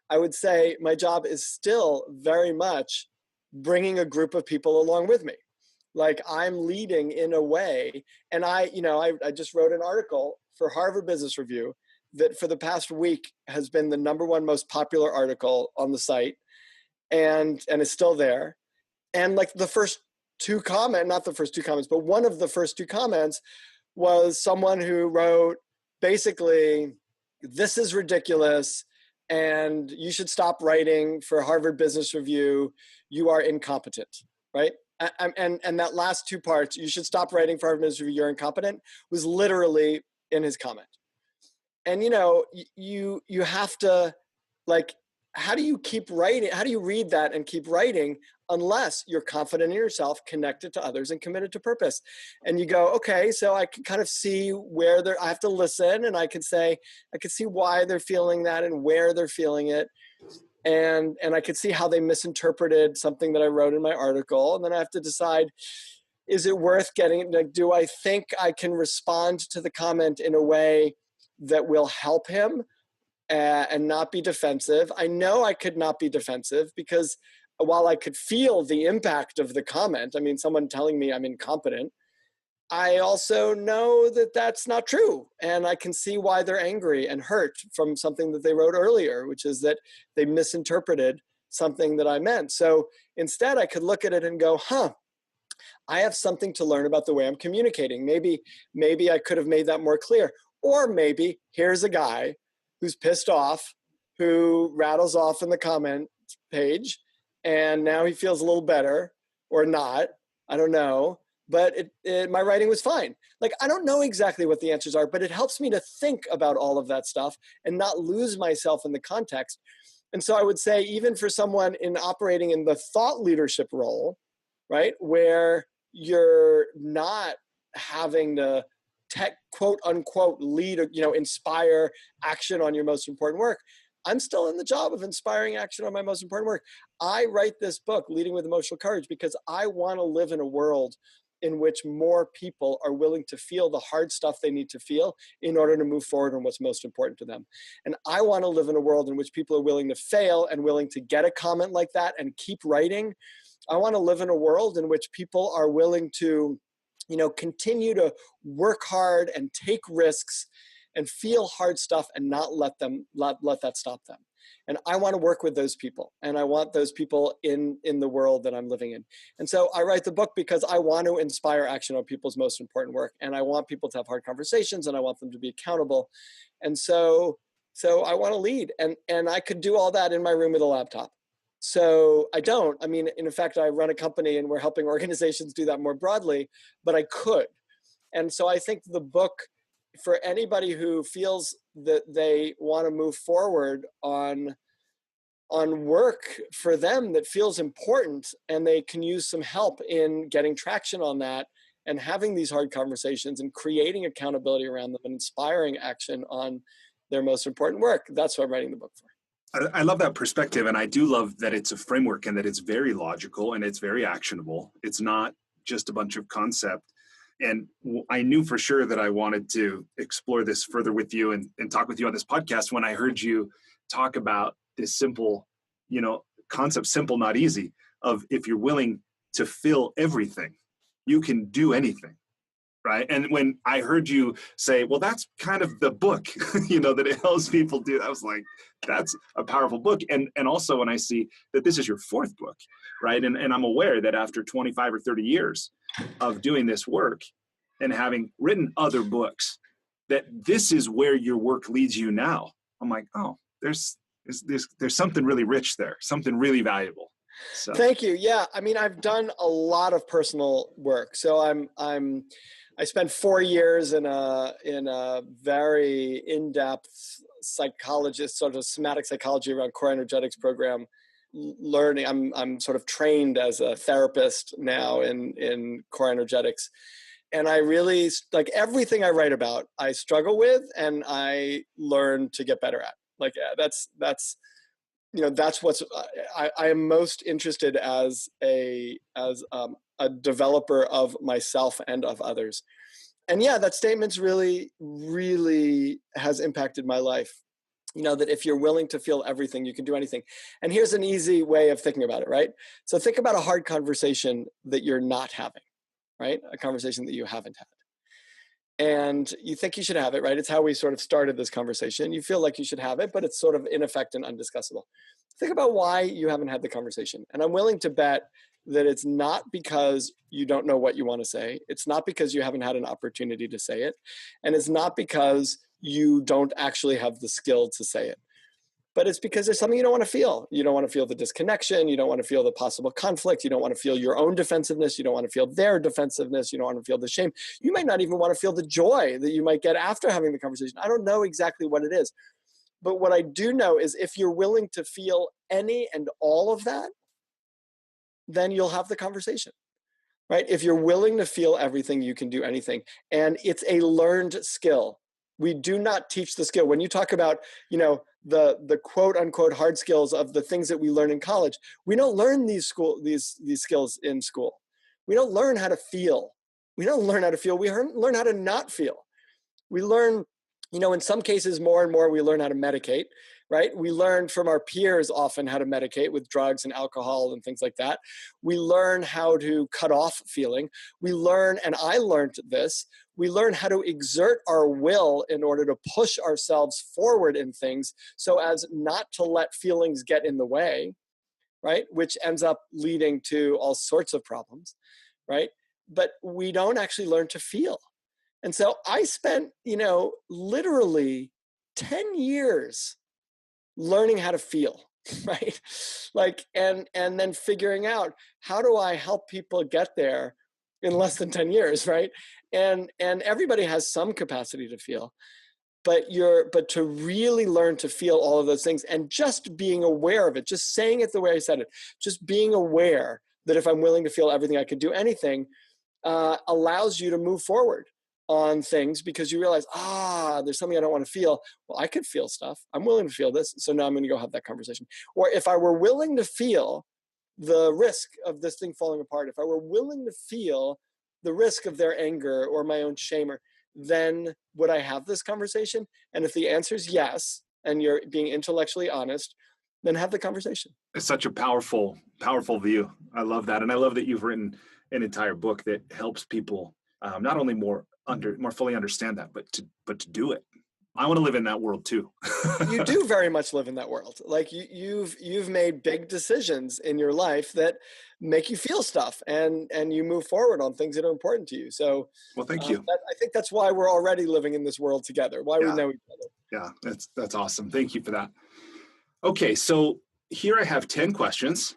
I would say my job is still very much bringing a group of people along with me. Like I'm leading in a way, and I just wrote an article for Harvard Business Review that for the past week has been the #1 most popular article on the site, and is still there. And like the first two comments, not the first two comments, but one of the first two comments was someone who wrote basically, "This is ridiculous, and you should stop writing for Harvard Business Review. You are incompetent," right? And that last two parts, "you should stop writing for Harvard Business Review, you're incompetent," was literally in his comment. And you have to, like, how do you keep writing? How do you read that and keep writing unless you're confident in yourself, connected to others, and committed to purpose? And you go, okay, so I can kind of see where I have to listen, and I can see why they're feeling that and where they're feeling it. And I could see how they misinterpreted something that I wrote in my article. And then I have to decide, is it worth getting, like, do I think I can respond to the comment in a way that will help him and not be defensive? I know I could not be defensive because while I could feel the impact of the comment, I mean, someone telling me I'm incompetent, I also know that that's not true. And I can see why they're angry and hurt from something that they wrote earlier, which is that they misinterpreted something that I meant. So instead, I could look at it and go, I have something to learn about the way I'm communicating. Maybe I could have made that more clear. Or maybe here's a guy who's pissed off, who rattles off in the comment page, and now he feels a little better, or not. I don't know. But my writing was fine. Like, I don't know exactly what the answers are, but it helps me to think about all of that stuff and not lose myself in the context. And so I would say, even for someone operating in the thought leadership role, right, where you're not having to quote unquote lead, inspire action on your most important work, I'm still in the job of inspiring action on my most important work. I write this book, Leading with Emotional Courage, because I want to live in a world in which more people are willing to feel the hard stuff they need to feel in order to move forward on what's most important to them. And I want to live in a world in which people are willing to fail and willing to get a comment like that and keep writing. I want to live in a world in which people are willing to, continue to work hard and take risks and feel hard stuff and not let that stop them. And I want to work with those people, and I want those people in the world that I'm living in. And so I write the book because I want to inspire action on people's most important work, and I want people to have hard conversations, and I want them to be accountable. And so I want to lead, and I could do all that in my room with a laptop. So I don't. I mean, in fact, I run a company, and we're helping organizations do that more broadly, but I could. And so I think the book, for anybody who feels that they want to move forward on work for them that feels important, and they can use some help in getting traction on that and having these hard conversations and creating accountability around them and inspiring action on their most important work. That's what I'm writing the book for. I love that perspective, and I do love that it's a framework and that it's very logical and it's very actionable. It's not just a bunch of concept. And I knew for sure that I wanted to explore this further with you and talk with you on this podcast when I heard you talk about this simple, concept, simple, not easy, of if you're willing to fill everything, you can do anything, right? And when I heard you say, well, that's kind of the book, that it helps people do, I was like, that's a powerful book. And also when I see that this is your fourth book, right? And I'm aware that after 25 or 30 years of doing this work and having written other books, that this is where your work leads you now. I'm like, oh, there's something really rich there, something really valuable. So. Thank you. Yeah. I mean, I've done a lot of personal work. So I spent 4 years in a very in-depth psychologist, sort of somatic psychology around core energetics program, learning. I'm sort of trained as a therapist now in core energetics. And I really, like, everything I write about, I struggle with and I learn to get better at. Like, that's what's, I am most interested as a developer of myself and of others. And yeah, that statement's really, really has impacted my life. That if you're willing to feel everything, you can do anything. And here's an easy way of thinking about it, right? So think about a hard conversation that you're not having, right? A conversation that you haven't had. And you think you should have it, right? It's how we sort of started this conversation. You feel like you should have it, but it's sort of in effect and undiscussable. Think about why you haven't had the conversation. And I'm willing to bet that it's not because you don't know what you want to say. It's not because you haven't had an opportunity to say it. And it's not because you don't actually have the skill to say it. But it's because there's something you don't want to feel. You don't want to feel the disconnection. You don't want to feel the possible conflict. You don't want to feel your own defensiveness. You don't want to feel their defensiveness. You don't want to feel the shame. You might not even want to feel the joy that you might get after having the conversation. I don't know exactly what it is. But what I do know is if you're willing to feel any and all of that, then you'll have the conversation, right? If you're willing to feel everything, you can do anything. And it's a learned skill. We do not teach the skill. When you talk about, the quote unquote hard skills of the things that we learn in college, we don't learn these skills in school. We don't learn how to feel. We don't learn how to feel. We learn how to not feel. We learn, in some cases more and more, we learn how to medicate, right? We learn from our peers often how to medicate with drugs and alcohol and things like that. We learn how to cut off feeling. We learn, and I learned this, we learn how to exert our will in order to push ourselves forward in things so as not to let feelings get in the way, right? Which ends up leading to all sorts of problems, right? But we don't actually learn to feel. And so I spent, literally 10 years learning how to feel, right? And then figuring out, how do I help people get there in less than 10 years, right? And everybody has some capacity to feel, but to really learn to feel all of those things and just being aware of it, just saying it the way I said it, just being aware that if I'm willing to feel everything, I could do anything, allows you to move forward on things because you realize, there's something I don't want to feel. Well, I could feel stuff. I'm willing to feel this. So now I'm going to go have that conversation. Or if I were willing to feel the risk of this thing falling apart, if I were willing to feel the risk of their anger or my own shame, then would I have this conversation? And if the answer is yes, and you're being intellectually honest, then have the conversation. It's such a powerful, powerful view. I love that. And I love that you've written an entire book that helps people not only more fully understand that, but to do it. I want to live in that world too. You do very much live in that world. Like you've made big decisions in your life that make you feel stuff, and you move forward on things that are important to you. So, well, thank you. I think that's why we're already living in this world together. Why we know each other. Yeah, that's awesome. Thank you for that. Okay, so here I have 10 questions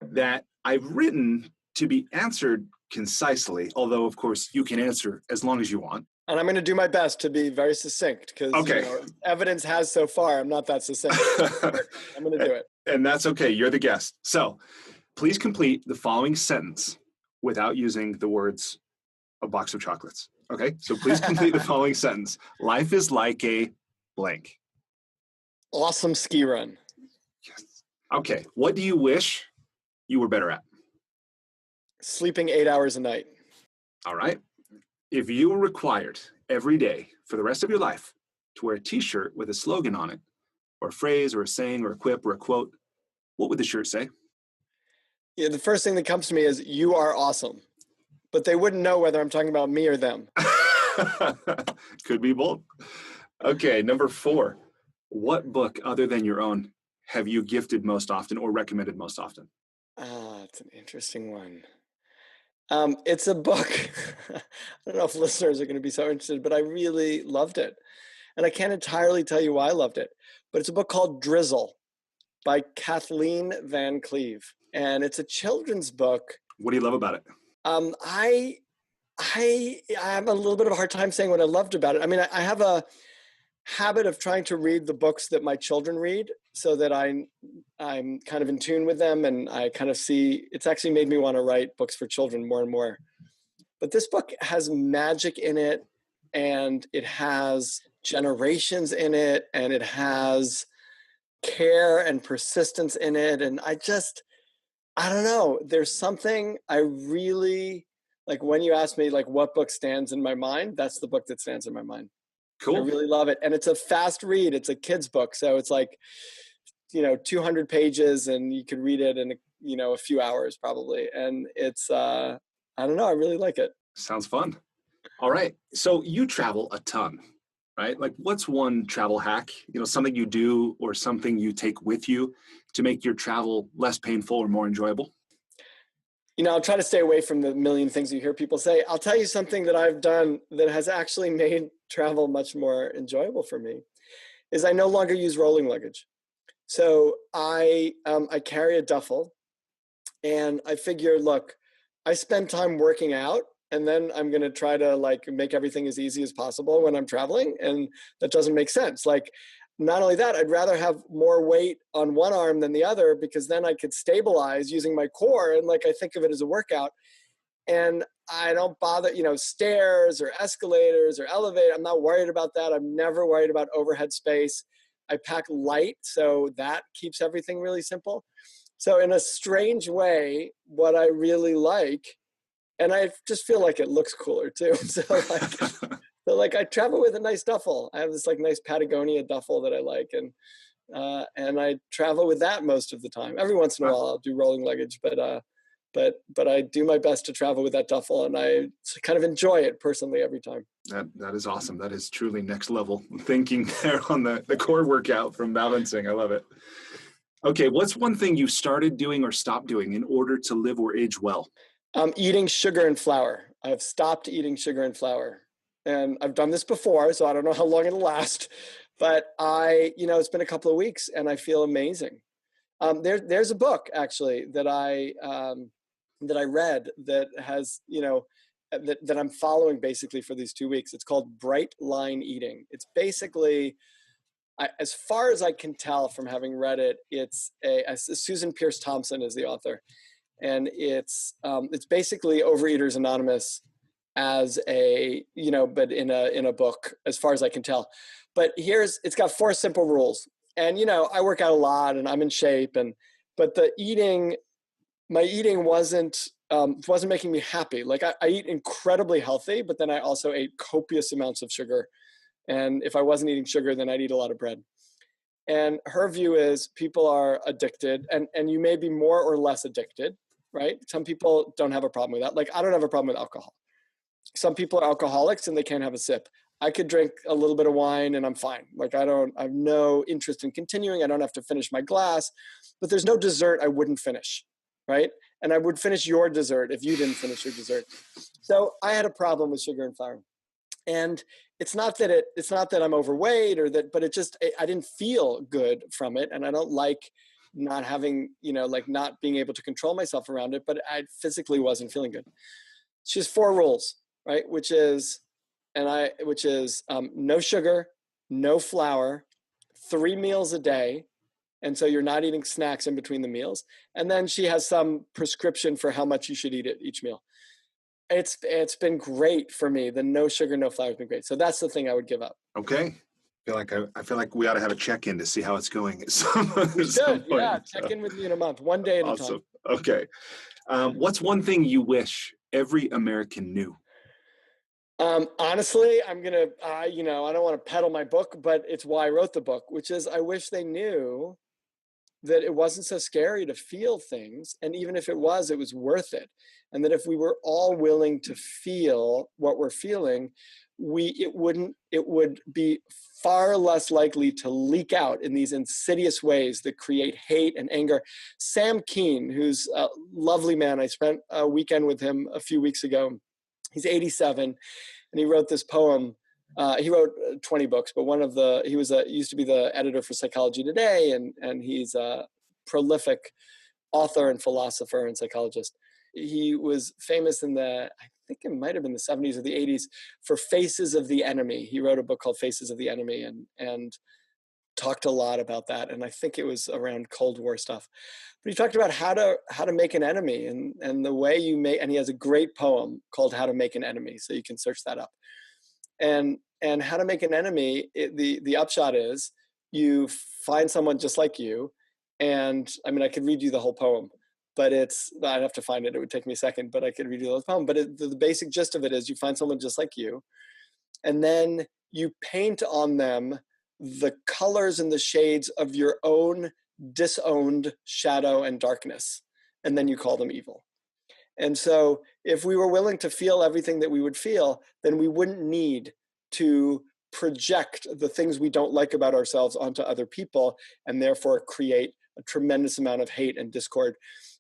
that I've written to be answered concisely, although of course you can answer as long as you want. And I'm going to do my best to be very succinct because evidence has so far I'm not that succinct. I'm going to do it. And that's okay. You're the guest. So please complete the following sentence without using the words "a box of chocolates." Okay? So please complete the following sentence. Life is like a blank. Awesome ski run. Yes. Okay. What do you wish you were better at? Sleeping 8 hours a night. All right. If you were required every day for the rest of your life to wear a t-shirt with a slogan on it, or a phrase, or a saying, or a quip, or a quote, what would the shirt say? Yeah, the first thing that comes to me is, "You are awesome." But they wouldn't know whether I'm talking about me or them. Could be both. Okay, number 4. What book other than your own have you gifted most often or recommended most often? It's an interesting one. It's a book. I don't know if listeners are going to be so interested, but I really loved it. And I can't entirely tell you why I loved it, but it's a book called Drizzle by Kathleen Van Cleve. And it's a children's book. What do you love about it? I I have a little bit of a hard time saying what I loved about it. I mean, I have a habit of trying to read the books that my children read so that I'm kind of in tune with them, and I kind of see it's actually made me want to write books for children more and more. But this book has magic in it, and it has generations in it, and it has care and persistence in it. And I don't know, there's something I really like. When you ask me like what book stands in my mind, that's the book that stands in my mind. I Cool. really love it. And it's a fast read. It's a kid's book. So it's like, 200 pages, and you could read it in, a few hours probably. And it's, I don't know, I really like it. Sounds fun. All right. So you travel a ton, right? Like what's one travel hack, something you do or something you take with you to make your travel less painful or more enjoyable? I'll try to stay away from the million things you hear people say. I'll tell you something that I've done that has actually made travel much more enjoyable for me is I no longer use rolling luggage. So I carry a duffel, and I figure, look, I spend time working out, and then I'm going to try to like make everything as easy as possible when I'm traveling. And that doesn't make sense. Like, not only that, I'd rather have more weight on one arm than the other, because then I could stabilize using my core. And like, I think of it as a workout, and I don't bother, stairs or escalators or elevator. I'm not worried about that. I'm never worried about overhead space. I pack light, so that keeps everything really simple. So in a strange way, what I really like, and I just feel like it looks cooler too. So I travel with a nice duffel. I have this like nice Patagonia duffel that I like, and I travel with that most of the time. Every once in a while, I'll do rolling luggage, but I do my best to travel with that duffel, and I kind of enjoy it personally every time. That is awesome. That is truly next level thinking there on the core workout from balancing. I love it. Okay, what's one thing you started doing or stopped doing in order to live or age well? Eating sugar and flour. I've stopped eating sugar and flour. And I've done this before, so I don't know how long it'll last. But it's been a couple of weeks, and I feel amazing. There's a book actually that I read that has, that I'm following basically for these 2 weeks. It's called Bright Line Eating. It's basically, as far as I can tell from having read it, it's Susan Pierce Thompson is the author, and it's basically Overeaters Anonymous as but in a book, as far as I can tell. But it's got 4 simple rules. And, I work out a lot and I'm in shape, but my eating wasn't making me happy. Like I eat incredibly healthy, but then I also ate copious amounts of sugar. And if I wasn't eating sugar, then I'd eat a lot of bread. And her view is people are addicted, and you may be more or less addicted, right? Some people don't have a problem with that. Like I don't have a problem with alcohol. Some people are alcoholics and they can't have a sip. I could drink a little bit of wine and I'm fine. Like I have no interest in continuing. I don't have to finish my glass, but there's no dessert I wouldn't finish, right? And I would finish your dessert if you didn't finish your dessert. So I had a problem with sugar and flour. And it's not that I'm overweight but I didn't feel good from it. And I don't like not having, like not being able to control myself around it, but I physically wasn't feeling good. She has 4 rules, right? Which is no sugar, no flour, 3 meals a day. And so you're not eating snacks in between the meals. And then she has some prescription for how much you should eat at each meal. It's been great for me. The no sugar, no flour has been great. So that's the thing I would give up. Okay. I feel like we ought to have a check-in to see how it's going. We should, yeah. Check in with me in a month, one day at a time. Okay. What's one thing you wish every American knew? Honestly, I'm going to, I don't want to peddle my book, but it's why I wrote the book, which is I wish they knew that it wasn't so scary to feel things. And even if it was worth it. And that if we were all willing to feel what we're feeling, it would be far less likely to leak out in these insidious ways that create hate and anger. Sam Keen, who's a lovely man, I spent a weekend with him a few weeks ago. He's 87, and he wrote this poem. He wrote 20 books, but he used to be the editor for Psychology Today, and he's a prolific author and philosopher and psychologist. He was famous in I think it might have been the 70s or the 80s, for Faces of the Enemy. He wrote a book called Faces of the Enemy and talked a lot about that. And I think it was around Cold War stuff. But he talked about how to make an enemy and the way you make, and he has a great poem called How to Make an Enemy. So you can search that up. And how to make an enemy, the upshot is you find someone just like you. And I mean, I could read you the whole poem, but I'd have to find it. It would take me a second, but I could read you the whole poem. But the basic gist of it is you find someone just like you, and then you paint on them the colors and the shades of your own disowned shadow and darkness, and then you call them evil. And so if we were willing to feel everything that we would feel, then we wouldn't need to project the things we don't like about ourselves onto other people, and therefore create a tremendous amount of hate and discord.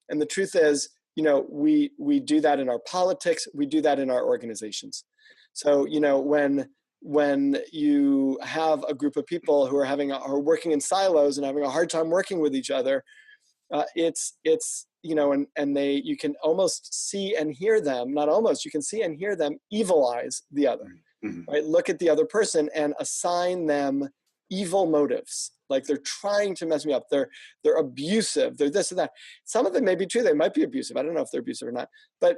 And the truth is, we do that in our politics, we do that in our organizations. So, when you have a group of people who are working in silos and having a hard time working with each other, you can almost see and hear them, not almost, you can see and hear them evilize the other, right? Look at the other person and assign them evil motives. Like they're trying to mess me up. They're abusive. They're this and that. Some of them may be true. They might be abusive. I don't know if they're abusive or not. But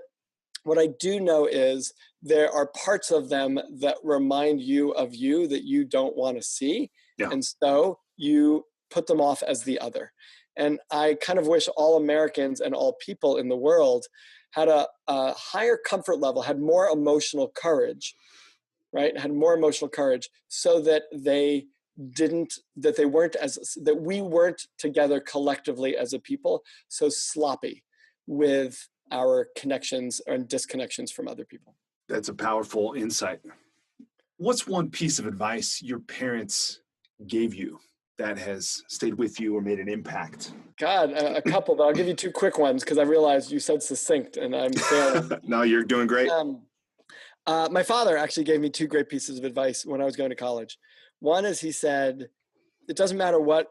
what I do know is there are parts of them that remind you of you that you don't want to see. Yeah. And so you put them off as the other. And I kind of wish all Americans and all people in the world had a higher comfort level, had more emotional courage, right? Had more emotional courage so that we weren't together collectively as a people so sloppy with our connections and disconnections from other people. That's a powerful insight. What's one piece of advice your parents gave you that has stayed with you or made an impact? God, a couple, but I'll give you two quick ones because I realized you said succinct and I'm failing. No, you're doing great. My father actually gave me two great pieces of advice when I was going to college. One is he said, it doesn't matter what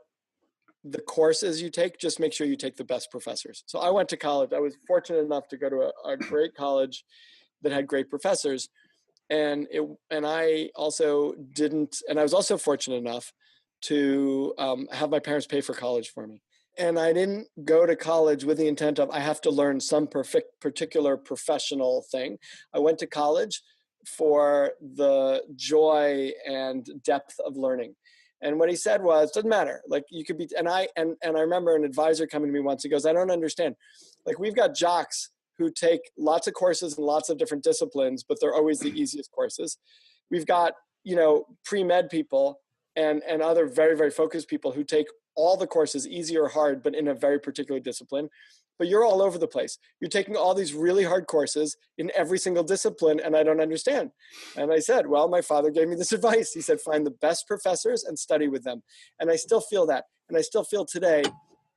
the courses you take, just make sure you take the best professors. So I went to college. I was fortunate enough to go to a great college that had great professors. And I was also fortunate enough to have my parents pay for college for me. And I didn't go to college with the intent of I have to learn some particular professional thing. I went to college for the joy and depth of learning. And what he said was, doesn't matter. Like you could be, and I remember an advisor coming to me once, he goes, I don't understand. Like we've got jocks who take lots of courses in lots of different disciplines, but they're always the easiest courses. We've got, pre-med people and other very, very focused people who take all the courses, easy or hard, but in a very particular discipline. But you're all over the place. You're taking all these really hard courses in every single discipline, and I don't understand. And I said, well, my father gave me this advice. He said, find the best professors and study with them. And I still feel that. And I still feel today,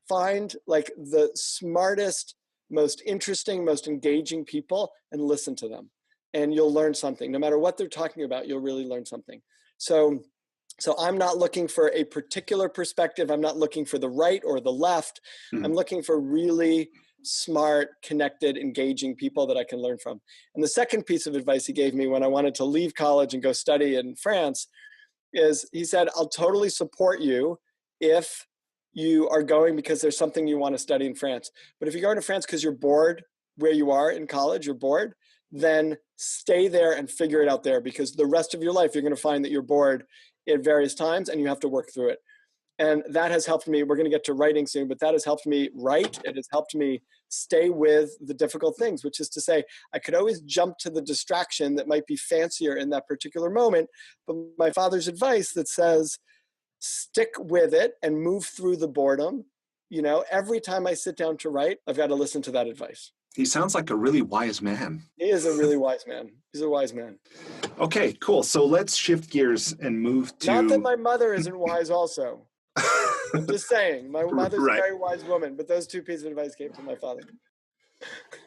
find like the smartest, most interesting, most engaging people and listen to them. And you'll learn something. No matter what they're talking about, you'll really learn something. So I'm not looking for a particular perspective. I'm not looking for the right or the left. I'm looking for really smart, connected, engaging people that I can learn from. And the second piece of advice he gave me when I wanted to leave college and go study in France is he said, I'll totally support you if you are going because there's something you want to study in France. But if you're going to France because you're bored where you are in college, you're bored, then stay there and figure it out there, because the rest of your life, you're going to find that you're bored at various times and you have to work through it. And that has helped me. We're going to get to writing soon, but that has helped me write. It has helped me stay with the difficult things, which is to say, I could always jump to the distraction that might be fancier in that particular moment. But my father's advice that says, stick with it and move through the boredom. Every time I sit down to write, I've got to listen to that advice. He sounds like a really wise man. He is a really wise man. He's a wise man. Okay, cool. So let's shift gears and move to... Not that my mother isn't wise also. I'm just saying, my mother's a very wise woman, but those two pieces of advice came from my father.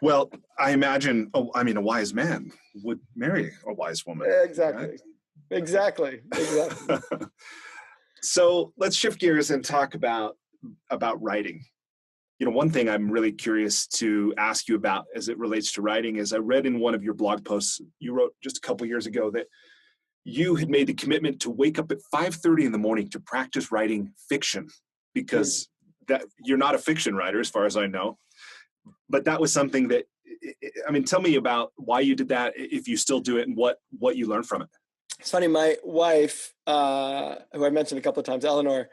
Well, I imagine, a wise man would marry a wise woman. Exactly. Right? Exactly. So let's shift gears and talk about writing. One thing I'm really curious to ask you about as it relates to writing is I read in one of your blog posts you wrote just a couple years ago that you had made the commitment to wake up at 5:30 in the morning to practice writing fiction because that you're not a fiction writer as far as I know. But that was something that, tell me about why you did that, if you still do it, and what you learned from it. It's funny, my wife, who I mentioned a couple of times, Eleanor,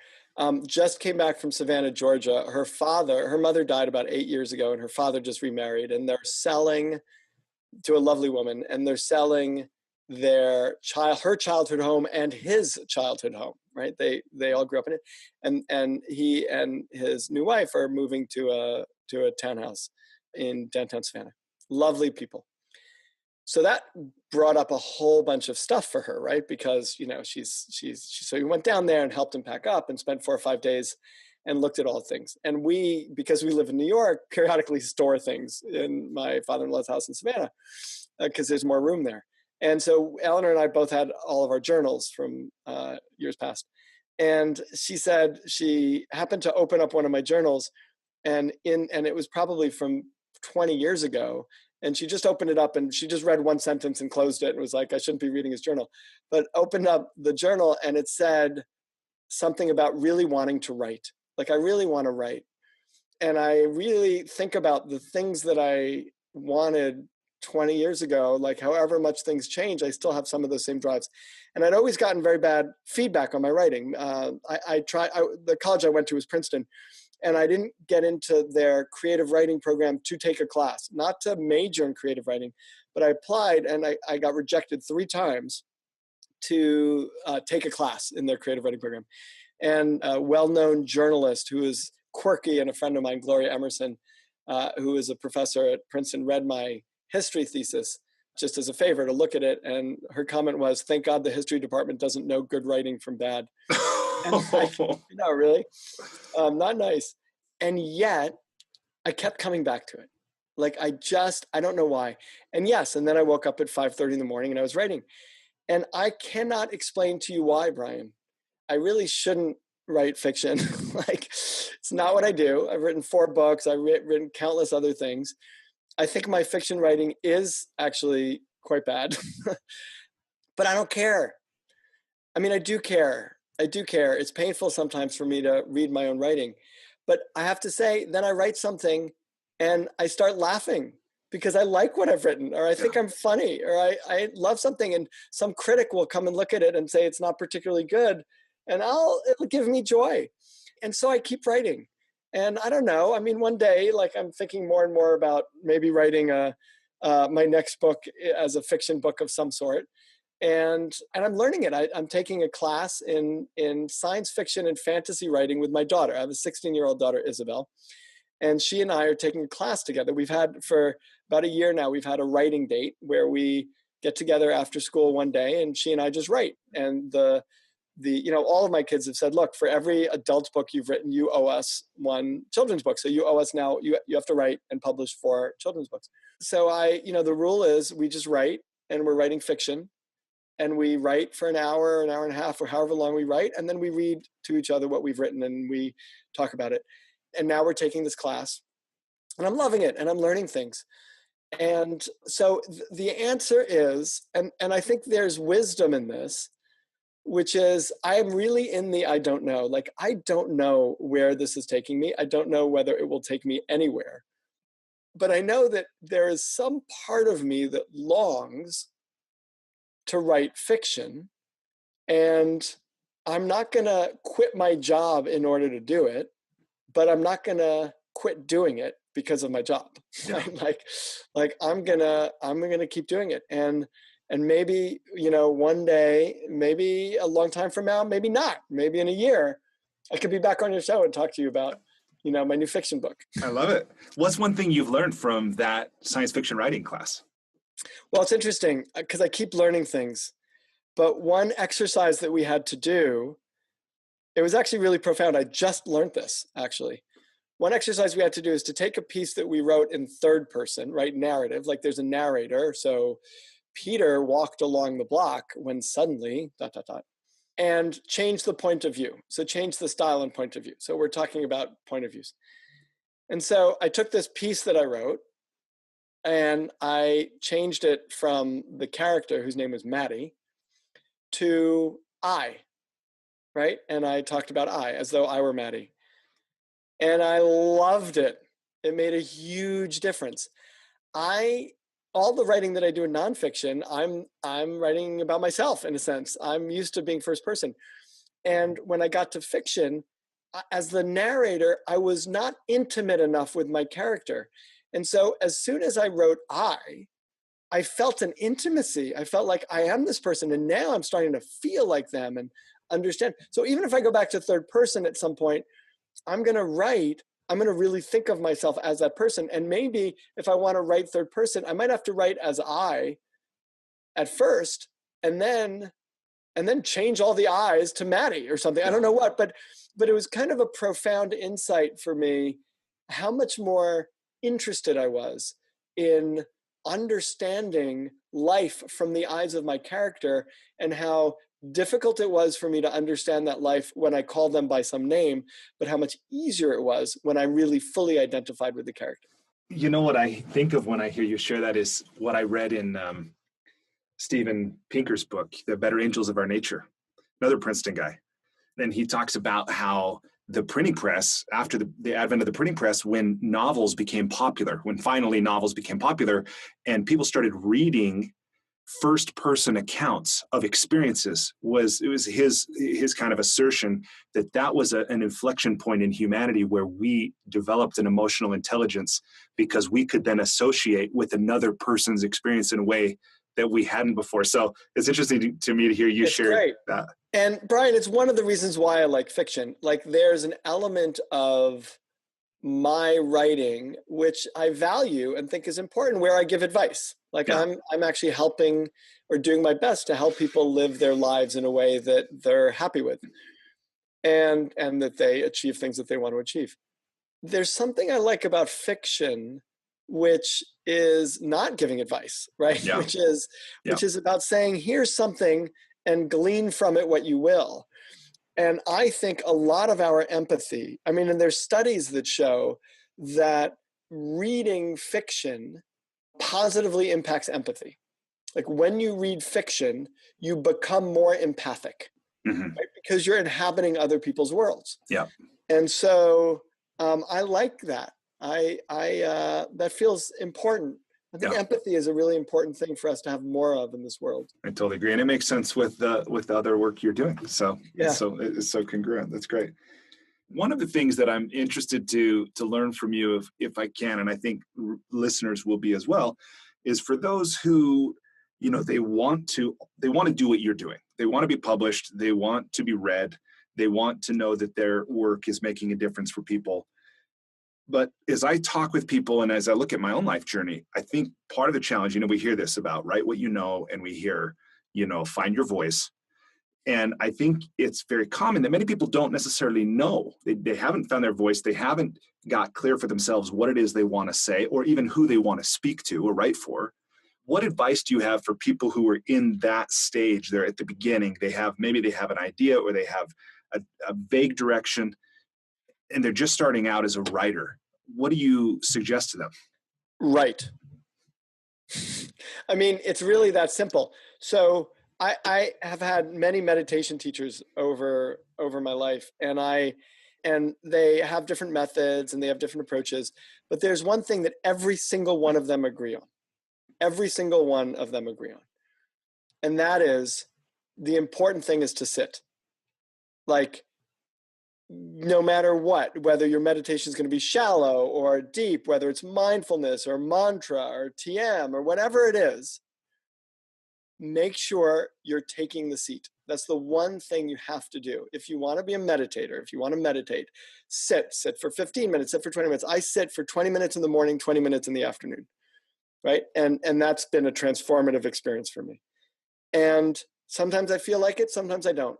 just came back from Savannah, Georgia. Her mother died about 8 years ago, and her father just remarried, and they're selling to a lovely woman, and they're selling her childhood home and his childhood home, right? They all grew up in it. And he and his new wife are moving to a townhouse in downtown Savannah. Lovely people. So that brought up a whole bunch of stuff for her, right? Because, so we went down there and helped him pack up and spent 4 or 5 days and looked at all things. And because we live in New York, periodically store things in my father-in-law's house in Savannah because there's more room there. And so Eleanor and I both had all of our journals from years past. And she said she happened to open up one of my journals and it was probably from 20 years ago. And she just opened it up and she just read one sentence and closed it and was like, I shouldn't be reading his journal. But opened up the journal and it said something about really wanting to write. Like, I really want to write. And I really think about the things that I wanted 20 years ago, like however much things change, I still have some of those same drives. And I'd always gotten very bad feedback on my writing. The college I went to was Princeton. And I didn't get into their creative writing program to take a class, not to major in creative writing, but I applied and I got rejected 3 times to take a class in their creative writing program. And a well-known journalist who is quirky and a friend of mine, Gloria Emerson, who is a professor at Princeton, read my history thesis just as a favor to look at it. And her comment was, thank God the history department doesn't know good writing from bad. And really, not nice. And yet I kept coming back to it. Like, I don't know why. And yes, and then I woke up at 5:30 in the morning and I was writing. And I cannot explain to you why, Brian. I really shouldn't write fiction. Like, it's not what I do. I've written 4 books. I've written countless other things. I think my fiction writing is actually quite bad, but I don't care. I mean, I do care. It's painful sometimes for me to read my own writing, but I have to say, then I write something and I start laughing because I like what I've written, or I think I'm funny, or I love something, and some critic will come and look at it and say it's not particularly good, and it'll give me joy. And so I keep writing. And I don't know, I mean, one day, like, I'm thinking more and more about maybe writing my next book as a fiction book of some sort. And I'm learning it. I'm taking a class in science fiction and fantasy writing with my daughter. I have a 16-year-old daughter, Isabel, and she and I are taking a class together. We've had, for about a year now, we've had a writing date where we get together after school one day and she and I just write. And all of my kids have said, look, for every adult book you've written, you owe us one children's book. So you owe us now, you have to write and publish 4 children's books. So the rule is we just write, and we're writing fiction. And we write for an hour and a half, or however long we write. And then we read to each other what we've written and we talk about it. And now we're taking this class and I'm loving it and I'm learning things. And so the answer is, and I think there's wisdom in this, which is I am really in the I don't know. Like, I don't know where this is taking me. I don't know whether it will take me anywhere. But I know that there is some part of me that longs to write fiction, and I'm not going to quit my job in order to do it, but I'm not going to quit doing it because of my job. Yeah. like I'm going to keep doing it. And maybe, one day, maybe a long time from now, maybe not, maybe in a year, I could be back on your show and talk to you about, my new fiction book. I love it. What's one thing you've learned from that science fiction writing class? Well, it's interesting because I keep learning things, but one exercise that we had to do, it was actually really profound. I just learned this, actually. One exercise we had to do is to take a piece that we wrote in third person, right? Narrative, like there's a narrator. So Peter walked along the block when suddenly, ... and change the point of view. So change the style and point of view. So we're talking about point of views. And so I took this piece that I wrote and I changed it from the character, whose name was Maddie, to I, right? And I talked about I as though I were Maddie. And I loved it. It made a huge difference. All the writing that I do in nonfiction, I'm writing about myself in a sense. I'm used to being first person. And when I got to fiction, as the narrator, I was not intimate enough with my character. And so as soon as I wrote I felt an intimacy. I felt like I am this person. And now I'm starting to feel like them and understand. So even if I go back to third person at some point, I'm going to really think of myself as that person. And maybe if I want to write third person, I might have to write as I at first, and then change all the I's to Maddie or something. I don't know what, but it was kind of a profound insight for me, how much more interested I was in understanding life from the eyes of my character, and how difficult it was for me to understand that life when I called them by some name, but how much easier it was when I really fully identified with the character. You know what I think of when I hear you share that is what I read in Steven Pinker's book, The Better Angels of Our Nature, another Princeton guy. And he talks about how the printing press, after the advent of the printing press, when novels became popular, when finally novels became popular and people started reading first-person accounts of experiences, it was his kind of assertion that was an inflection point in humanity where we developed an emotional intelligence because we could then associate with another person's experience in a way that we hadn't before. So it's interesting to me to hear you share that. And Brian, it's one of the reasons why I like fiction. Like there's an element of my writing which I value and think is important, where I give advice. Like I'm actually helping or doing my best to help people live their lives in a way that they're happy with, and that they achieve things that they want to achieve. There's something I like about fiction, which is not giving advice, right? Yeah. Which is about saying, here's something and glean from it what you will. And I think a lot of our empathy, and there's studies that show that reading fiction positively impacts empathy. Like when you read fiction, you become more empathic, right? Because you're inhabiting other people's worlds. Yeah. And so I like that. That feels important. I think empathy is a really important thing for us to have more of in this world. I totally agree. And it makes sense with the other work you're doing. So it's so congruent. That's great. One of the things that I'm interested to learn from you, if I can, and I think listeners will be as well, is for those who, they want to do what you're doing. They want to be published. They want to be read. They want to know that their work is making a difference for people. But as I talk with people and as I look at my own life journey, I think part of the challenge, we hear this about write what you know, and we hear, find your voice. And I think it's very common that many people don't necessarily know. They haven't found their voice. They haven't got clear for themselves what it is they want to say, or even who they want to speak to or write for. What advice do you have for people who are in that stage? They're at the beginning. Maybe they have an idea, or they have a vague direction, and they're just starting out as a writer. What do you suggest to them? Right. It's really that simple. So I have had many meditation teachers over my life, and they have different methods and they have different approaches, but there's one thing that every single one of them agree on. Every single one of them agree on. And that is, the important thing is to sit. Like, no matter what, whether your meditation is going to be shallow or deep, whether it's mindfulness or mantra or TM or whatever it is, make sure you're taking the seat. That's the one thing you have to do. If you want to be a meditator, if you want to meditate, sit for 15 minutes, sit for 20 minutes. I sit for 20 minutes in the morning, 20 minutes in the afternoon, right? And that's been a transformative experience for me. And sometimes I feel like it, sometimes I don't.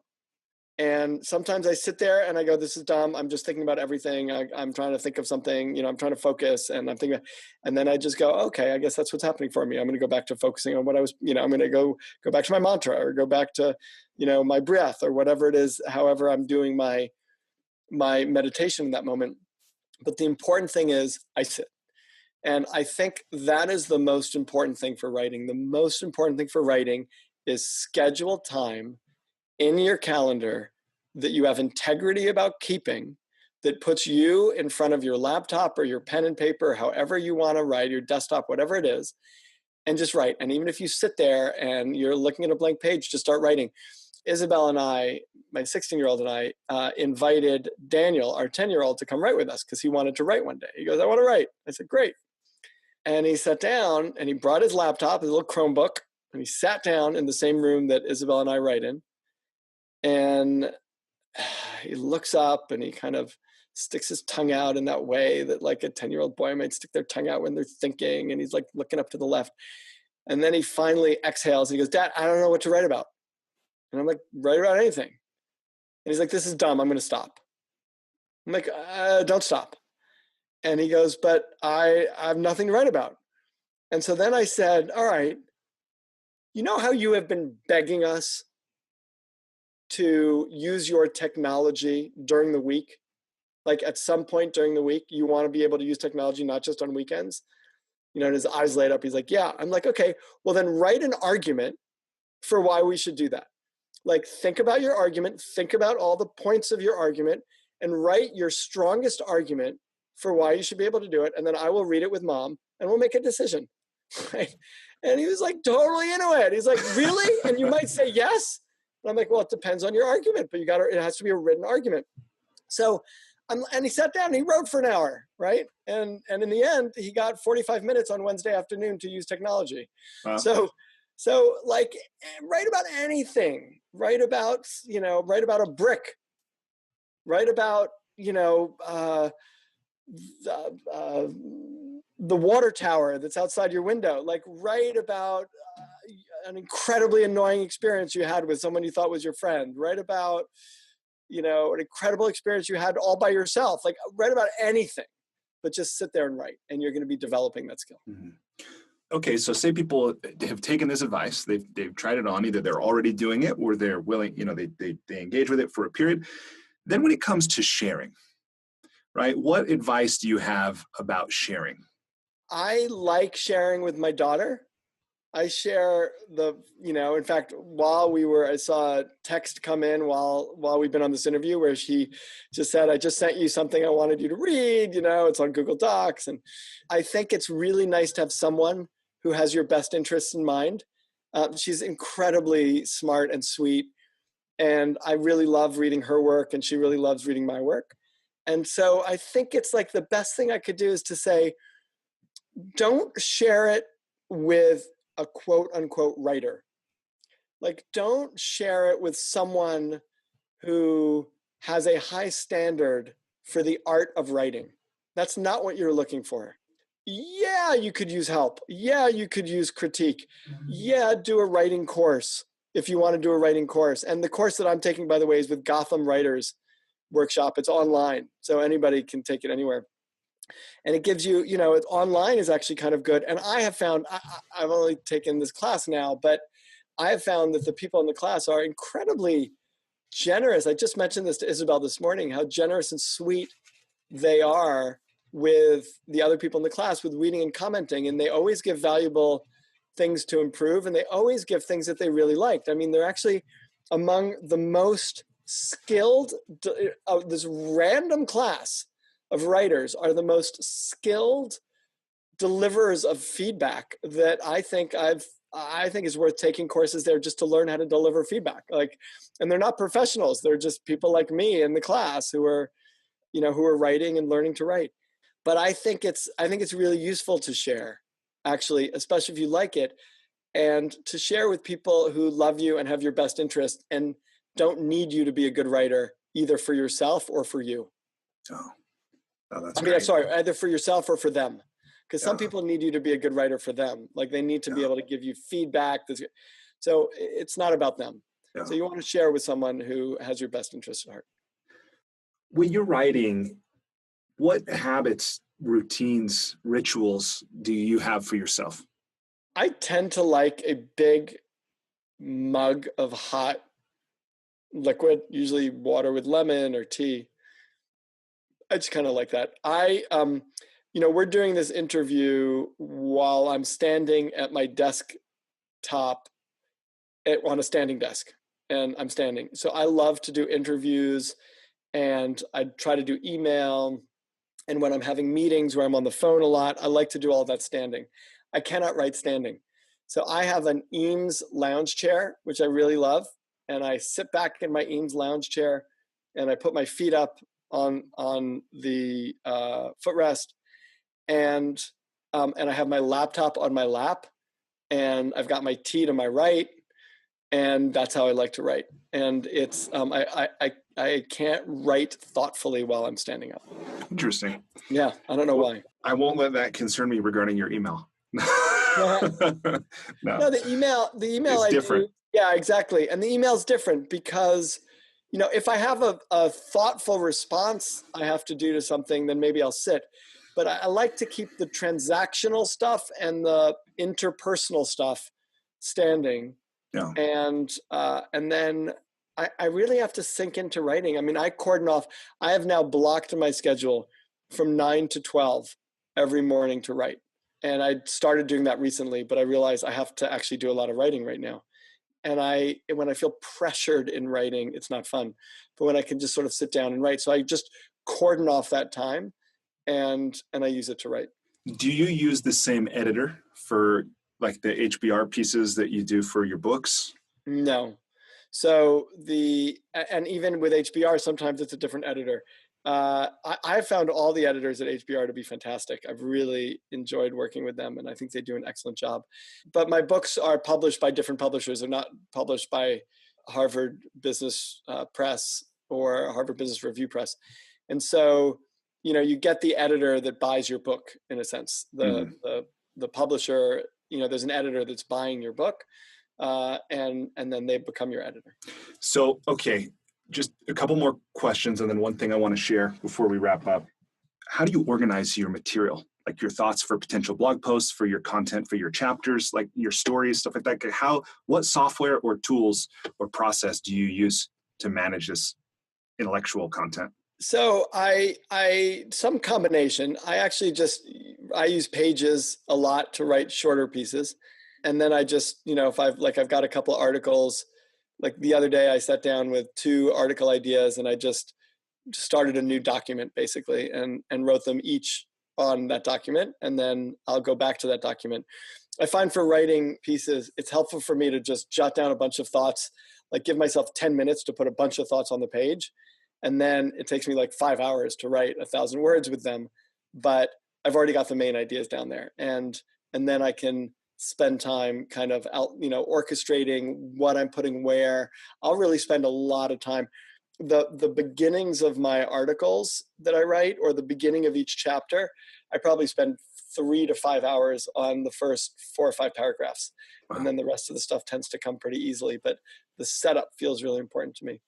And sometimes I sit there and I go, this is dumb. I'm just thinking about everything. I'm trying to think of something, I'm trying to focus, and I'm thinking, and then I just go, okay, I guess that's what's happening for me. I'm going to go back to focusing on what I was, I'm going to go back to my mantra, or go back to, my breath, or whatever it is, however I'm doing my meditation in that moment. But the important thing is I sit. And I think that is the most important thing for writing. The most important thing for writing is schedule time in your calendar that you have integrity about keeping, that puts you in front of your laptop or your pen and paper, however you want to write, your desktop, whatever it is, and just write. And even if you sit there and you're looking at a blank page, just start writing. Isabel and I, my 16-year-old and I, invited Daniel, our 10-year-old, to come write with us because he wanted to write one day. He goes, I want to write. I said, great. And he sat down and he brought his laptop, his little Chromebook, and he sat down in the same room that Isabel and I write in. And he looks up and he kind of sticks his tongue out in that way that like a 10-year-old boy might stick their tongue out when they're thinking. And he's like looking up to the left. And then he finally exhales and he goes, Dad, I don't know what to write about. And I'm like, write about anything. And he's like, this is dumb. I'm going to stop. I'm like, don't stop. And he goes, but I have nothing to write about. And so then I said, all right, you know how you have been begging us to use your technology during the week? Like at some point during the week, you want to be able to use technology, not just on weekends. You know, and his eyes light up. He's like, yeah. I'm like, okay, well then write an argument for why we should do that. Like think about your argument, think about all the points of your argument and write your strongest argument for why you should be able to do it. And then I will read it with Mom and we'll make a decision. Right? And he was like totally into it. He's like, really? And you might say yes. And I'm like, well, it depends on your argument, but it has to be a written argument. So, and he sat down and he wrote for an hour, right? And in the end, he got 45 minutes on Wednesday afternoon to use technology. Wow. So like write about anything, write about a brick, write about, the water tower that's outside your window, like write about an incredibly annoying experience you had with someone you thought was your friend, write about, an incredible experience you had all by yourself, like write about anything, but just sit there and write and you're going to be developing that skill. Mm-hmm. Okay, so say people have taken this advice, they've tried it on, either they're already doing it or they're willing, they engage with it for a period. Then when it comes to sharing, right, what advice do you have about sharing? I like sharing with my daughter. I share in fact, I saw a text come in while we've been on this interview where she just said, I just sent you something I wanted you to read, it's on Google Docs. And I think it's really nice to have someone who has your best interests in mind. She's incredibly smart and sweet. And I really love reading her work and she really loves reading my work. And so I think it's like the best thing I could do is to say, don't share it with a quote unquote writer. Like don't share it with someone who has a high standard for the art of writing. That's not what you're looking for. Yeah, you could use help. Yeah, you could use critique. Yeah, do a writing course if you want to do a writing course. And the course that I'm taking, by the way, is with Gotham Writers Workshop. It's online, so anybody can take it anywhere. And it gives you, online is actually kind of good. And I have found, I've only taken this class now, but I have found that the people in the class are incredibly generous. I just mentioned this to Isabel this morning, how generous and sweet they are with the other people in the class with reading and commenting. And they always give valuable things to improve. And they always give things that they really liked. I mean, they're actually among the most skilled of this random class of writers are the most skilled deliverers of feedback that I think is worth taking courses there just to learn how to deliver feedback. Like, and they're not professionals. They're just people like me in the class who are writing and learning to write. But I think it's really useful to share, actually, especially if you like it, and to share with people who love you and have your best interest and don't need you to be a good writer, either for yourself or for you. That's great. Sorry, either for yourself or for them. Because some people need you to be a good writer for them. Like they need to be able to give you feedback. So it's not about them. Yeah. So you want to share with someone who has your best interest at heart. When you're writing, what habits, routines, rituals do you have for yourself? I tend to like a big mug of hot liquid, usually water with lemon or tea. I just kind of like that. We're doing this interview while I'm standing at my desktop on a standing desk, and I'm standing. So I love to do interviews, and I try to do email. And when I'm having meetings where I'm on the phone a lot, I like to do all that standing. I cannot write standing. So I have an Eames lounge chair, which I really love. And I sit back in my Eames lounge chair and I put my feet up on the footrest, and I have my laptop on my lap, and I've got my tea to my right, and that's how I like to write. And it's I can't write thoughtfully while I'm standing up. Interesting. Yeah, I don't know why. I won't let that concern me regarding your email. No, the email it's I different. do. Yeah, exactly. And the email is different because, if I have a thoughtful response I have to do to something, then maybe I'll sit. But I like to keep the transactional stuff and the interpersonal stuff standing. Yeah. And then I really have to sink into writing. I mean, I cordon off. I have now blocked my schedule from 9 to 12 every morning to write. And I started doing that recently, but I realized I have to actually do a lot of writing right now. And when I feel pressured in writing, it's not fun. But when I can just sort of sit down and write, so I just cordon off that time, and I use it to write. Do you use the same editor for like the HBR pieces that you do for your books? No. So and even with HBR, sometimes it's a different editor. I found all the editors at HBR to be fantastic. I've really enjoyed working with them, and I think they do an excellent job. But my books are published by different publishers. They're not published by Harvard Business Press or Harvard Business Review Press. And so, you get the editor that buys your book, in a sense. The publisher, there's an editor that's buying your book, and then they become your editor. So, okay. Just a couple more questions, and then one thing I want to share before we wrap up. How do you organize your material? Like your thoughts for potential blog posts, for your content, for your chapters, like your stories, stuff like that. What software or tools or process do you use to manage this intellectual content? So some combination. I use Pages a lot to write shorter pieces. And then I just, if I've got a couple of articles. Like the other day, I sat down with 2 article ideas, and I just started a new document basically, and wrote them each on that document, and then I'll go back to that document. I find for writing pieces, it's helpful for me to just jot down a bunch of thoughts, like give myself 10 minutes to put a bunch of thoughts on the page, and then it takes me like 5 hours to write 1,000 words with them. But I've already got the main ideas down there, and then I can spend time kind of orchestrating what I'm putting where. I'll really spend a lot of time. The beginnings of my articles that I write, or the beginning of each chapter, I probably spend 3 to 5 hours on the first 4 or 5 paragraphs. Wow. And then the rest of the stuff tends to come pretty easily, but the setup feels really important to me.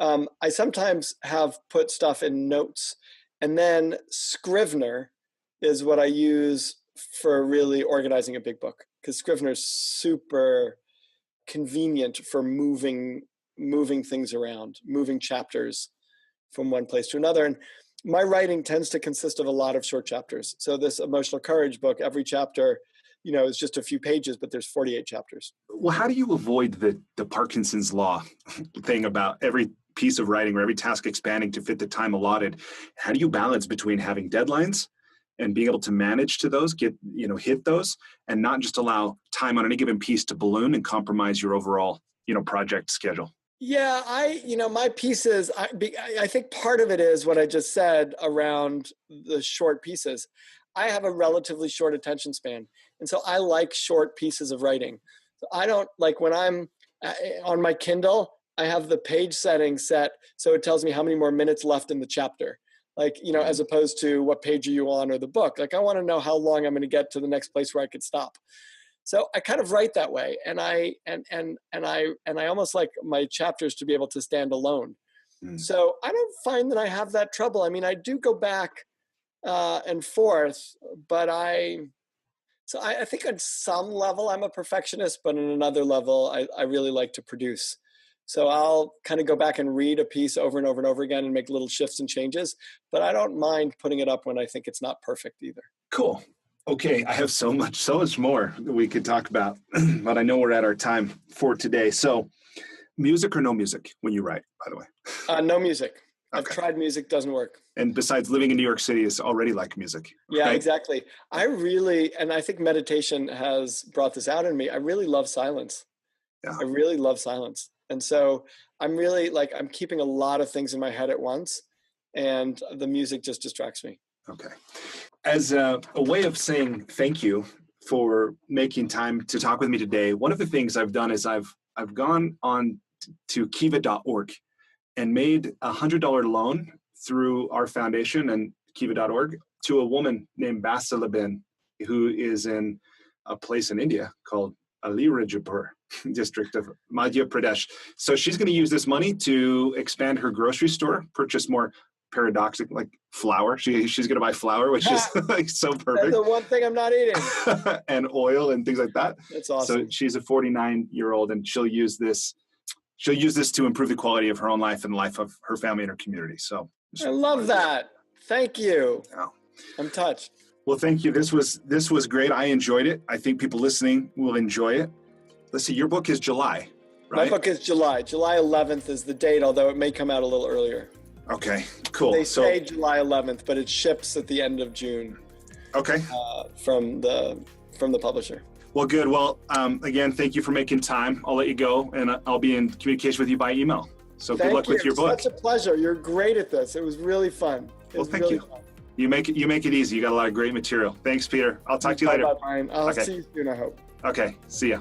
I sometimes have put stuff in notes, and then Scrivener is what I use for really organizing a big book, because Scrivener is super convenient for moving things around, moving chapters from one place to another. And my writing tends to consist of a lot of short chapters. So this Emotional Courage book, every chapter, is just a few pages, but there's 48 chapters. Well, how do you avoid the Parkinson's law thing about every piece of writing or every task expanding to fit the time allotted? How do you balance between having deadlines and being able to manage to those, hit those, and not just allow time on any given piece to balloon and compromise your overall, project schedule? Yeah, my pieces, I think part of it is what I just said around the short pieces. I have a relatively short attention span, and so I like short pieces of writing. So I don't like, when I'm on my Kindle, I have the page setting set so it tells me how many more minutes left in the chapter. As opposed to what page are you on, or the book. Like, I want to know how long I'm going to get to the next place where I could stop. So I kind of write that way, and I almost like my chapters to be able to stand alone. So I don't find that I have that trouble. I mean, I do go back and forth, but I think on some level I'm a perfectionist, but on another level, I really like to produce. So I'll kind of go back and read a piece over and over and over again and make little shifts and changes, but I don't mind putting it up when I think it's not perfect either. Cool. Okay, I have so much more that we could talk about, but I know we're at our time for today. So music or no music when you write, by the way? No music. Okay. I've tried music, doesn't work. And besides, living in New York City is already like music. Yeah, right? exactly. And I think meditation has brought this out in me. I really love silence. Yeah. I really love silence. And so I'm really I'm keeping a lot of things in my head at once, and the music just distracts me. Okay. As a way of saying thank you for making time to talk with me today, one of the things I've done is I've gone on to kiva.org and made a $100 loan through our foundation and kiva.org to a woman named bestseller, who is in a place in India called Alirajpur district of Madhya Pradesh. So she's going to use this money to expand her grocery store, purchase more paradoxic like flour. She's going to buy flour, which is like so perfect. That's the one thing I'm not eating. And oil and things like that. That's awesome. So she's a 49-year-old, and she'll use this to improve the quality of her own life and the life of her family and her community. So I love that. Thank you. Yeah. I'm touched. Well, thank you. This was great. I enjoyed it. I think people listening will enjoy it. Let's see, your book is July, right? My book is July. July 11th is the date, although it may come out a little earlier. Okay, cool. They say July 11th, but it ships at the end of June. Okay. From the publisher. Well, good. Well, again, thank you for making time. I'll let you go, and I'll be in communication with you by email. So good luck with your book. Such a pleasure. You're great at this. It was really fun. Well, thank you. Fun. You make it easy. You got a lot of great material. Thanks, Peter. I'll talk to you later. Bye, Brian. I'll see you soon, I hope. Okay. See ya.